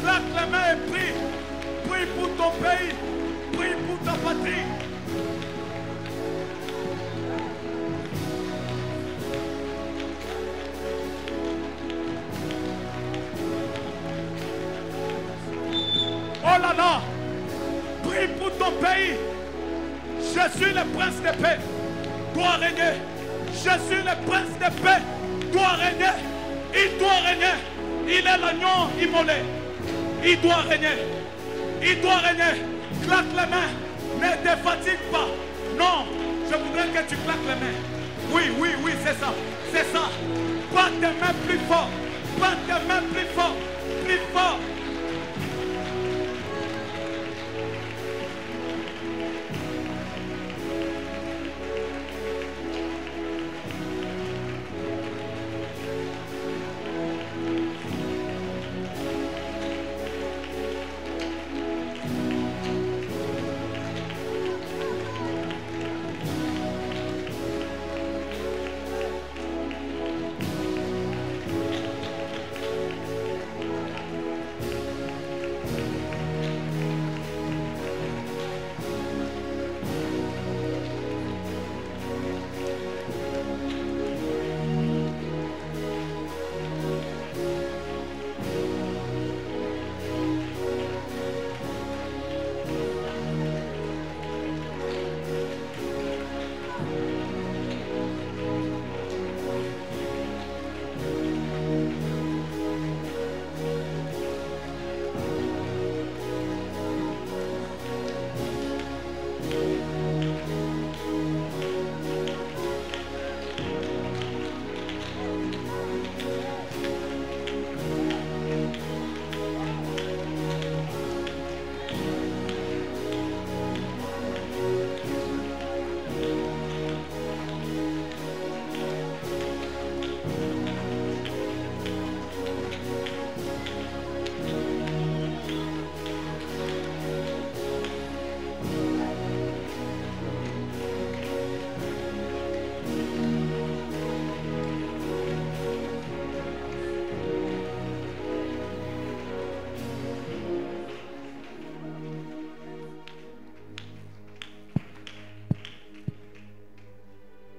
Claque les mains et prie. Prie pour ton pays. Prie pour ta patrie. Oh là là, prie pour ton pays. Je suis le prince de paix, doit régner. Je suis le prince de paix, doit régner. Il doit régner. Il est l'agneau immolé. Il doit régner. Il doit régner. Claque les mains. Ne te fatigue pas. Non, je voudrais que tu claques les mains. Oui, oui, oui, c'est ça. C'est ça. Pas tes mains plus fort. Pas tes mains plus fort. Plus fort.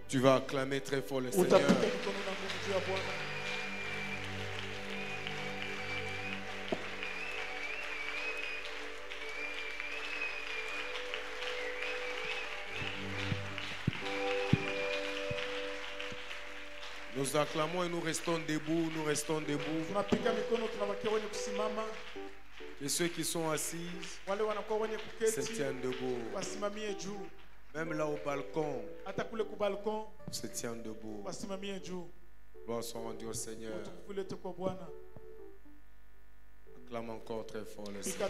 Tu vas acclamer très fort le Seigneur. Nous acclamons et nous restons debout, nous restons debout. Et ceux qui sont assis se tiennent debout. Même là au balcon, se tiennent debout. Gloire soit rendue au Seigneur. Acclame encore très fort le Seigneur.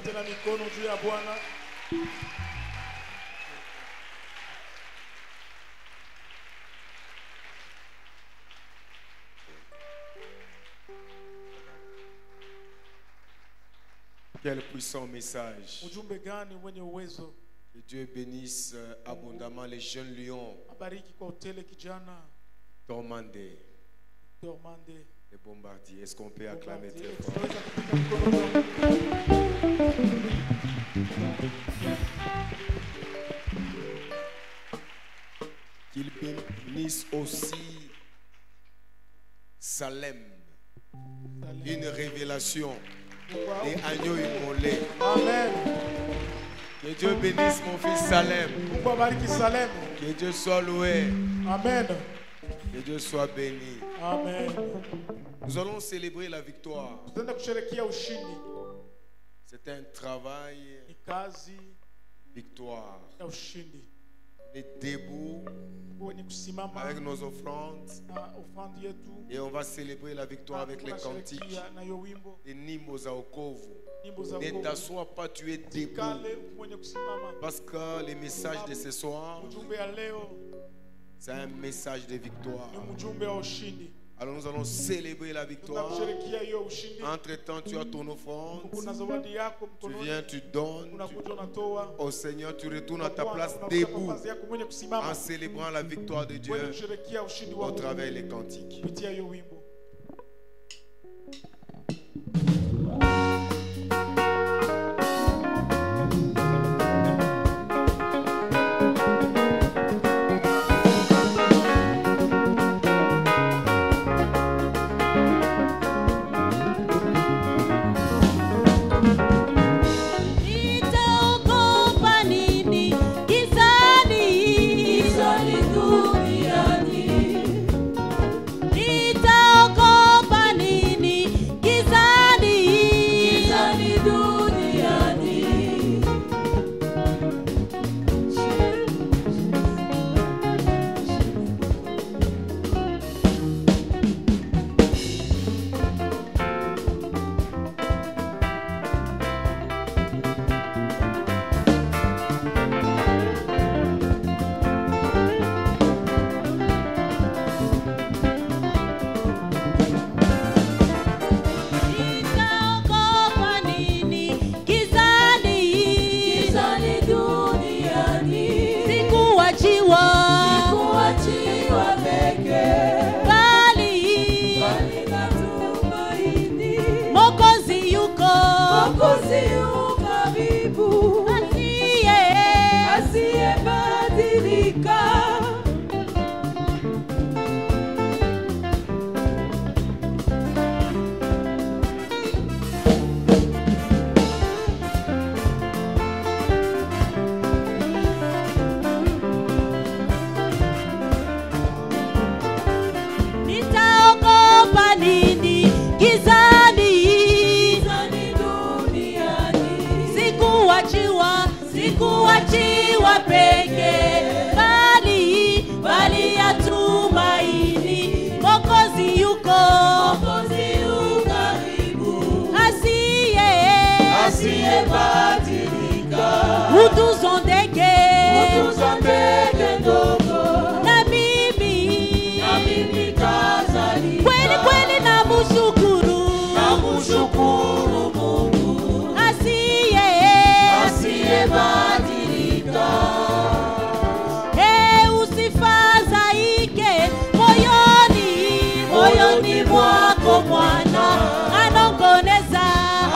Quel puissant message. Que Dieu bénisse abondamment les jeunes lions. Tormandés. Les bombardiers. Est-ce qu'on peut acclamer très fort? Salem. Une révélation des agneaux immolés. Amen. Que Dieu bénisse mon fils Salem. Que Dieu soit loué. Amen. Que Dieu soit béni. Amen. Nous allons célébrer la victoire. C'est un travail. Victoire. On est debout avec nos offrandes et on va célébrer la victoire avec les cantiques. Et Nimboza Okovu. Ne t'assois pas, tu es debout. Parce que le message de ce soir, c'est un message de victoire. Alors nous allons célébrer la victoire. Entre-temps, tu as ton offrande. Tu viens, tu donnes. Au Seigneur, tu retournes à ta place debout en célébrant la victoire de Dieu au travers des cantiques.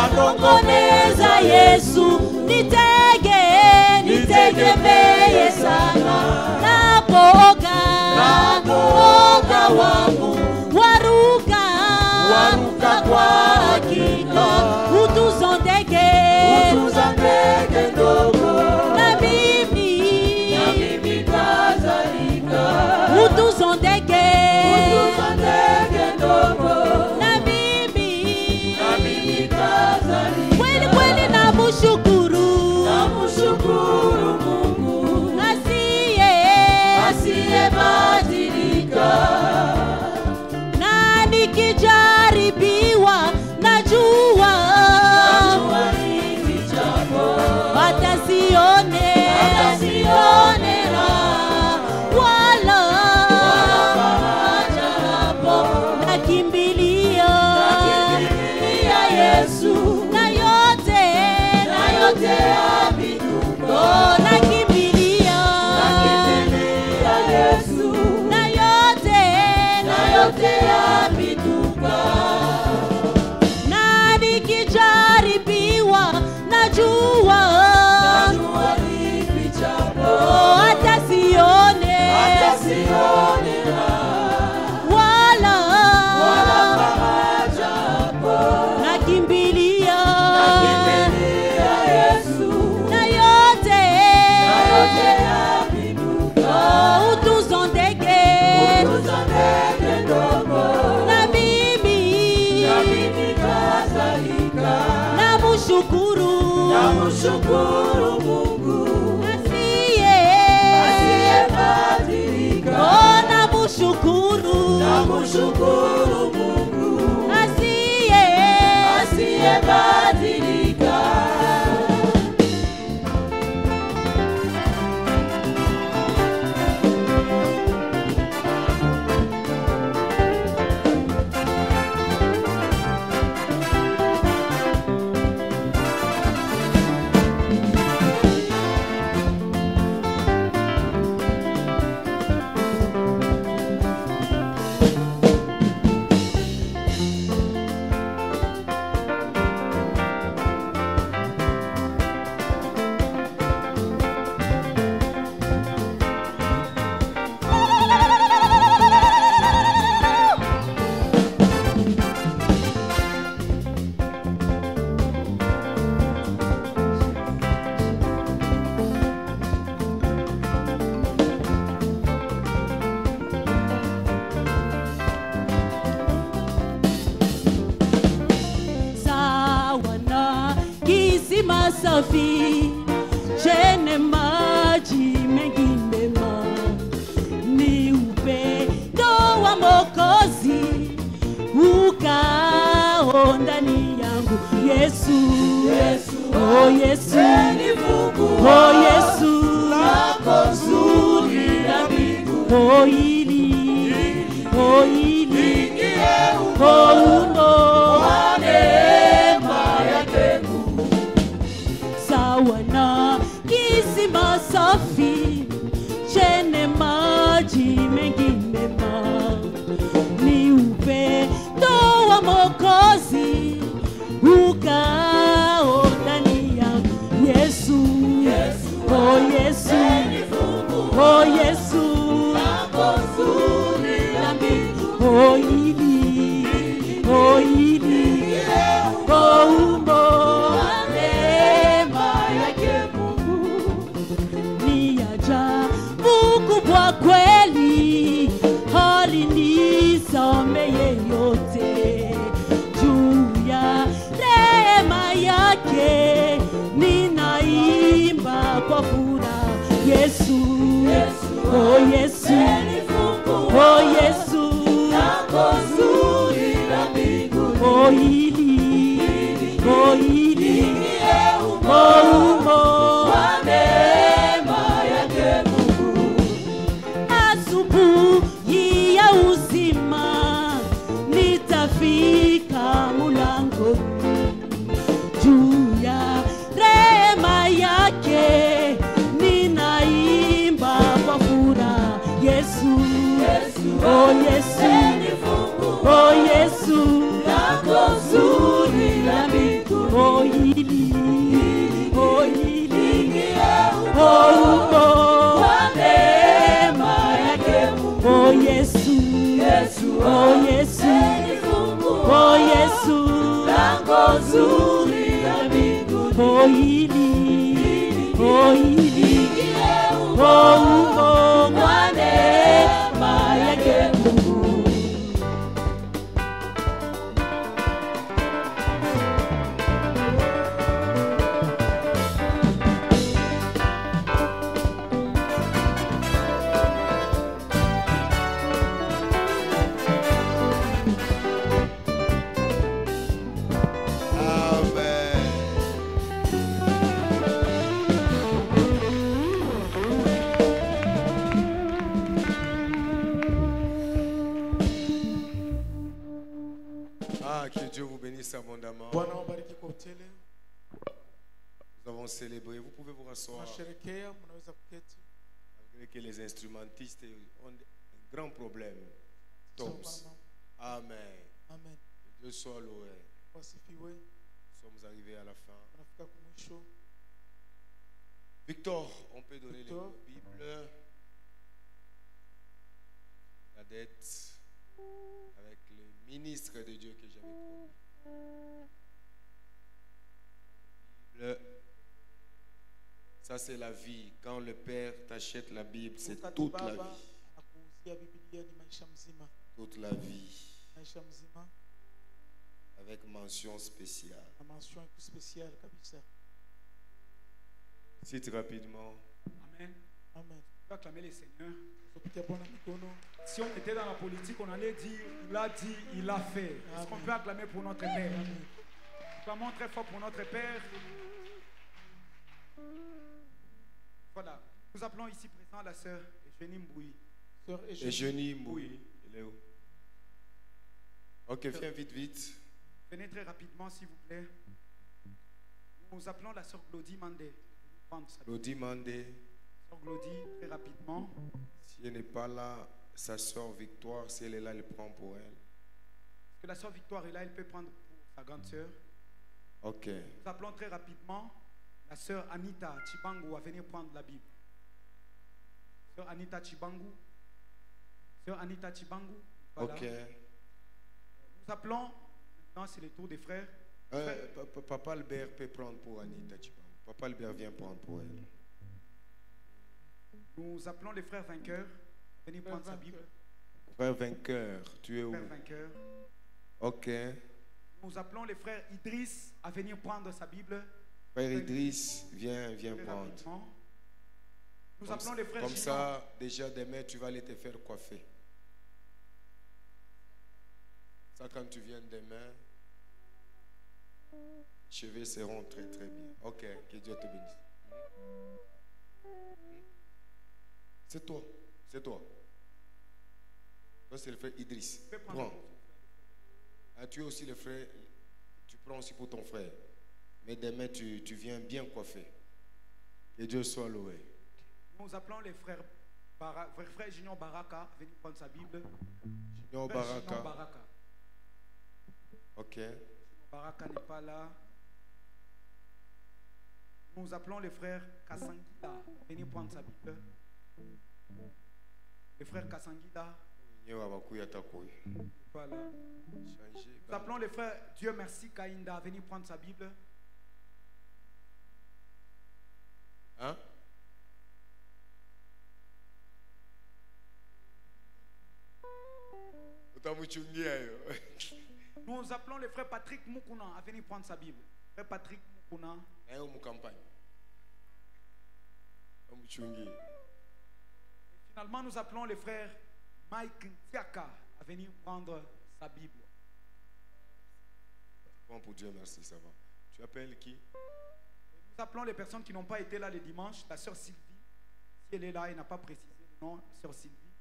Anongoneza Yesu, nitegemee sana. Napooga wangu waruka kwa hakika. Utuza ndege ndogo, na mimi kadhalika. Utuza ndege ndogo, na mimi kadhalika. Kweli namushukuru Mungu asiyebadilika. Na nikijaribiwa najua atasionera wala faraja hapo. Nakimbilia Yesu, na yote namushukuru Mungu asiyebadilika. Oh, namushukuru Mungu asiyebadilika. Safi, jene maji mengi mema, ni upendo wa Mwokozi ukao ndani yangu. Yesu, oh Yesu, oh Yesu, lako zuri la mbingu, oh ili, oh uno wa neema yake wana kisima safi chenye maji mengi mema, ni upendo wa Mwokozi ukao ndani yangu. Yesu, oh Yesu, oh Yesu, lako zuri la mbingu, oh ili, oh umo kwa kweli alinisomeye yote juu ya neema yake, ninaimba kwa furaha. Yesu, oh Yesu, oh Yesu, lako zuri la mbingu, oh ili, oh umo wa neema yake. Asubuhi ya uzima nitafika mulangoni, juu ya rehema yake ninaimba kwa furaha. Yesu, oh Yesu, oh Yesu, lako zuri la mbingu, oh ili, oh umo wa neema yake. Oh Yesu, oh Yesu, oh Yesu, lako zuri la mbingu, oh ili, oh umo wa neema yake Mungu. Que Dieu vous bénisse abondamment. Nous avons célébré. Vous pouvez vous rasseoir. Malgré que les instrumentistes ont un grand problème. Tous. Amen. Que Dieu soit loué. Nous sommes arrivés à la fin. Victor, on peut donner les Bibles. La dette. Avec le ministre de Dieu que j'avais promis. Bible. Ça c'est la vie. Quand le Père t'achète la Bible, c'est toute la vie. Toute la vie. Avec mention spéciale. La mention spéciale, kabisa. Cite rapidement. Amen. Amen. On peut acclamer les seigneurs. Tupigie Bwana mikono. Si on était dans la politique, on allait dire il a dit, il a fait. Est-ce qu'on peut acclamer pour notre Père? Clamons très fort pour notre Père. Voilà. Nous appelons ici présent la sœur Eugénie Mbouyi. Sœur Eugénie Mbouyi. Il est où? Ok, viens vite, vite. Venez très rapidement, s'il vous plaît. Nous appelons la sœur Glody Mandé. Glody Mandé. Sœur Glody, très rapidement. Si elle n'est pas là, sa sœur Victoire, si elle est là, elle prend pour elle. Est-ce que la sœur Victoire est là, elle peut prendre pour sa grande sœur? Ok. Nous appelons très rapidement la sœur Anita Chibangu à venir prendre la Bible. Sœur Anita Chibangu. Sœur Anita Chibangu. Voilà. Ok. Nous appelons, maintenant c'est le tour des frères. Papa Albert peut prendre pour Anita Chibangu. Papa Albert vient prendre pour elle. Nous appelons les frères vainqueurs à venir prendre sa Bible. Frère vainqueur, tu es où? Frère vainqueur. Ok. Nous appelons les frères Idriss à venir prendre sa Bible. Frère Idriss, viens prendre. Rapidement. Nous Comme appelons les frères comme Gignon. ça, déjà demain, tu vas aller te faire coiffer. Ça, quand tu viens demain, les cheveux seront très très bien. Ok, que Dieu te bénisse. C'est toi, c'est toi. Toi, c'est le frère Idriss. Prends. Ah, tu es aussi le frère, tu prends aussi pour ton frère. Mais demain, tu viens bien coiffé. Que Dieu soit loué. Nous appelons les frères Junior Baraka à venir prendre sa Bible. Junior Baraka. Junior Baraka. Ok. Baraka n'est pas là. Nous appelons les frères Kassangida à venir prendre sa Bible. Les frères Kassangida. Voilà. Nous appelons les frères Dieu merci Kainda à venir prendre sa Bible. Hein? Nous appelons le frère Patrick Mukuna à venir prendre sa Bible. Frère Patrick Mukuna. Finalement, nous appelons le frère Mike Ntiaka à venir prendre sa Bible. Bon, pour Dieu merci, ça va. Tu appelles qui? Nous appelons les personnes qui n'ont pas été là le dimanche. La sœur Sylvie, si elle est là, elle n'a pas précisé le nom. Sœur Sylvie,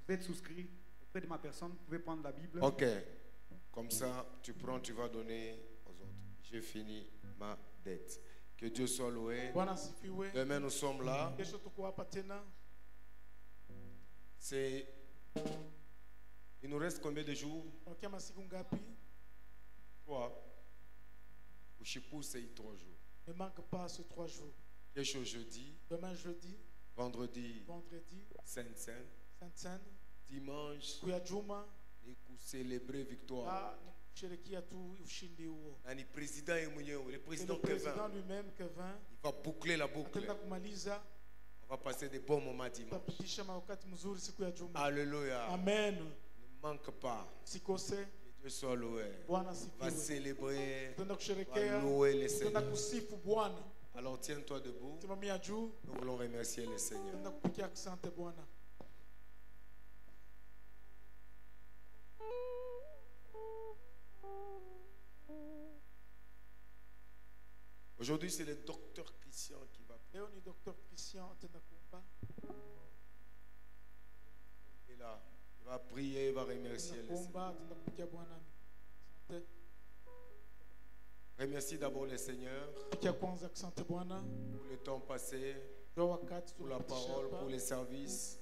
vous êtes souscrit auprès de ma personne, vous pouvez prendre la Bible. Ok. Comme ça, tu prends, tu vas donner aux autres. J'ai fini ma dette. Que Dieu soit loué. Demain, nous sommes là. C'est... Il nous reste combien de jours? 3. Au Chipou, c'est 3 jours. Ne manque pas ces 3 jours. Quelque chose jeudi. Demain jeudi. Vendredi. Vendredi. Sainte-Seine. Dimanche. Et pour célébrer victoire. Le président Kevin lui-même, Kevin, il va boucler la boucle. On va passer des bons moments dimanche. Alléluia. Amen. Ne manque pas. Que Dieu soit loué. On va célébrer. On va louer les Seigneurs. Alors tiens-toi debout. Nous voulons remercier les Seigneurs. Aujourd'hui, c'est le docteur Christian qui va prier. Il est là. Il va prier, il va remercier les Seigneurs. Remercie d'abord les Seigneurs pour le temps passé, pour la parole, pour les services.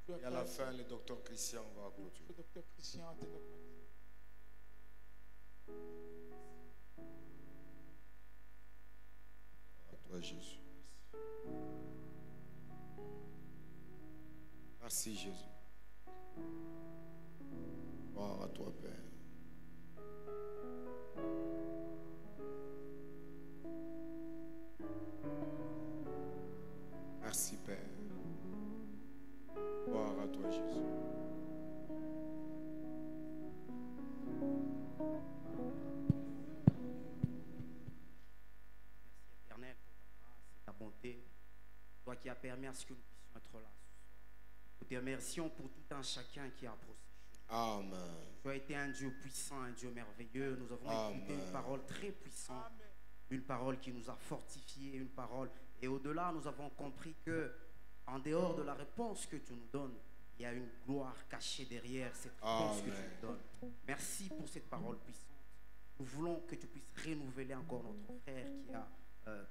Et à la fin, le docteur Christian va clôturer. Toi, Jésus. Merci, Jésus. Gloire à toi, Père. Merci, Père. Gloire à toi, Jésus. bonté, toi qui as permis à ce que nous puissions être là. Nous te remercions pour tout un chacun qui a approché. Amen. Tu as été un Dieu puissant, un Dieu merveilleux. Nous avons écouté une parole très puissante, une parole qui nous a fortifiés, une parole. Et au-delà, nous avons compris que, en dehors de la réponse que tu nous donnes, il y a une gloire cachée derrière cette réponse que tu nous donnes. Merci pour cette parole puissante. Nous voulons que tu puisses renouveler encore notre frère qui a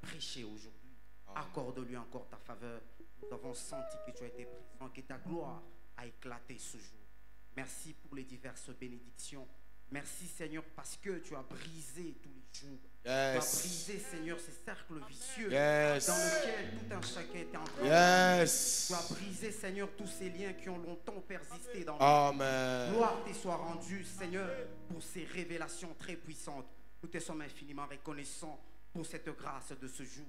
prêché aujourd'hui. Accorde-lui encore ta faveur. Nous avons senti que tu as été présent, que ta gloire a éclaté ce jour. Merci pour les diverses bénédictions. Merci Seigneur parce que tu as brisé tous les jours. Tu as brisé Seigneur ces cercles vicieux dans lesquels tout un chacun était en train de... Tu as brisé Seigneur tous ces liens qui ont longtemps persisté dans le monde. Gloire te soit rendue Seigneur pour ces révélations très puissantes. Nous te sommes infiniment reconnaissants pour cette grâce de ce jour.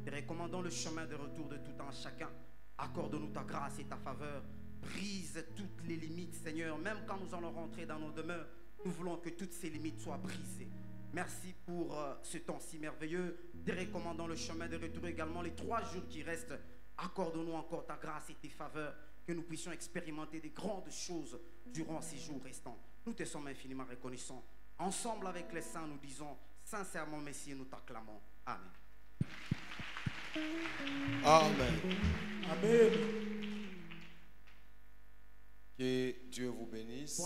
Te recommandons le chemin de retour de tout un chacun. Accorde-nous ta grâce et ta faveur. Brise toutes les limites, Seigneur. Même quand nous allons rentrer dans nos demeures, nous voulons que toutes ces limites soient brisées. Merci pour ce temps si merveilleux. Te recommandons le chemin de retour également. Les 3 jours qui restent, accorde-nous encore ta grâce et tes faveurs, que nous puissions expérimenter des grandes choses durant ces jours restants. Nous te sommes infiniment reconnaissants. Ensemble avec les saints, nous disons sincèrement, Messie, nous t'acclamons. Amen. Amen. Amen. Que Dieu vous bénisse.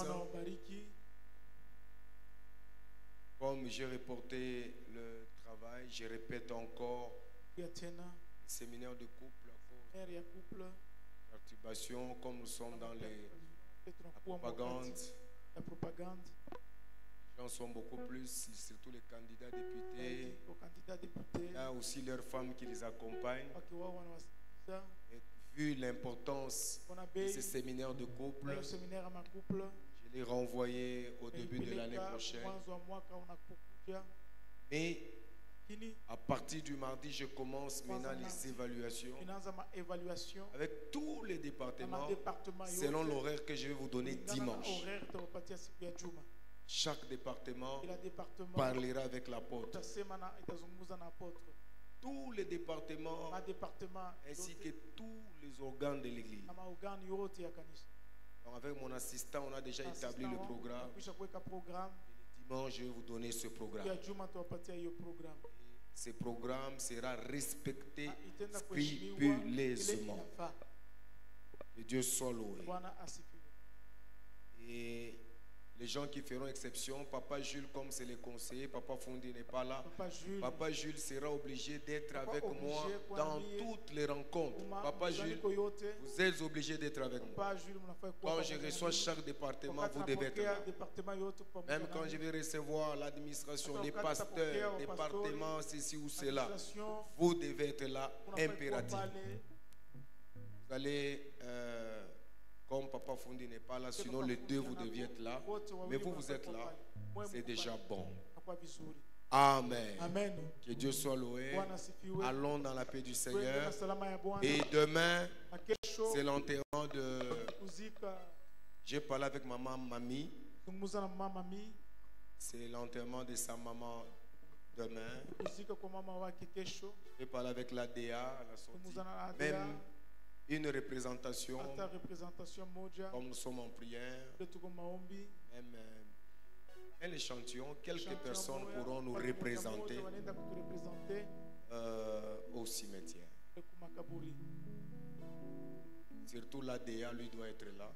Comme j'ai reporté le travail, je répète encore, le séminaire de couple, perturbation, comme nous sommes dans la propagande. Les gens sont beaucoup plus, surtout les candidats députés. Il y a aussi leurs femmes qui les accompagnent. Et vu l'importance de ce séminaire de couple, je l'ai renvoyé au début de l'année prochaine. Mais à partir du mardi, je commence maintenant les évaluations avec tous les départements selon l'horaire que je vais vous donner dimanche. Chaque département parlera avec l'apôtre. Tous les départements ainsi que tous les organes de l'église. Donc avec mon assistant, on a déjà établi le programme. Et le dimanche, je vais vous donner ce programme. Ce programme sera respecté scrupuleusement. Que Dieu soit loué. Et les gens qui feront exception, Papa Jules, comme c'est le conseiller, Papa Fondi n'est pas là. Papa Jules sera obligé d'être avec moi dans toutes les rencontres. Papa Jules, vous êtes obligé d'être avec moi. Quand je reçois chaque département, vous devez être là. Même quand je vais recevoir l'administration, les pasteurs, département, ceci ou cela, vous devez être là impérativement. Vous allez... comme Papa Fondi n'est pas là, sinon les deux vous deviez être là. Mais vous êtes là, c'est déjà bon. Amen. Que Dieu soit loué. Allons dans la paix du Seigneur. Et demain, c'est l'enterrement de... J'ai parlé avec maman Mamie. C'est l'enterrement de sa maman demain. J'ai parlé avec la DA, la sortie. Même une représentation, comme nous sommes en prière, même un échantillon, quelques personnes pourront nous représenter au cimetière. Surtout l'ADA, lui, doit être là.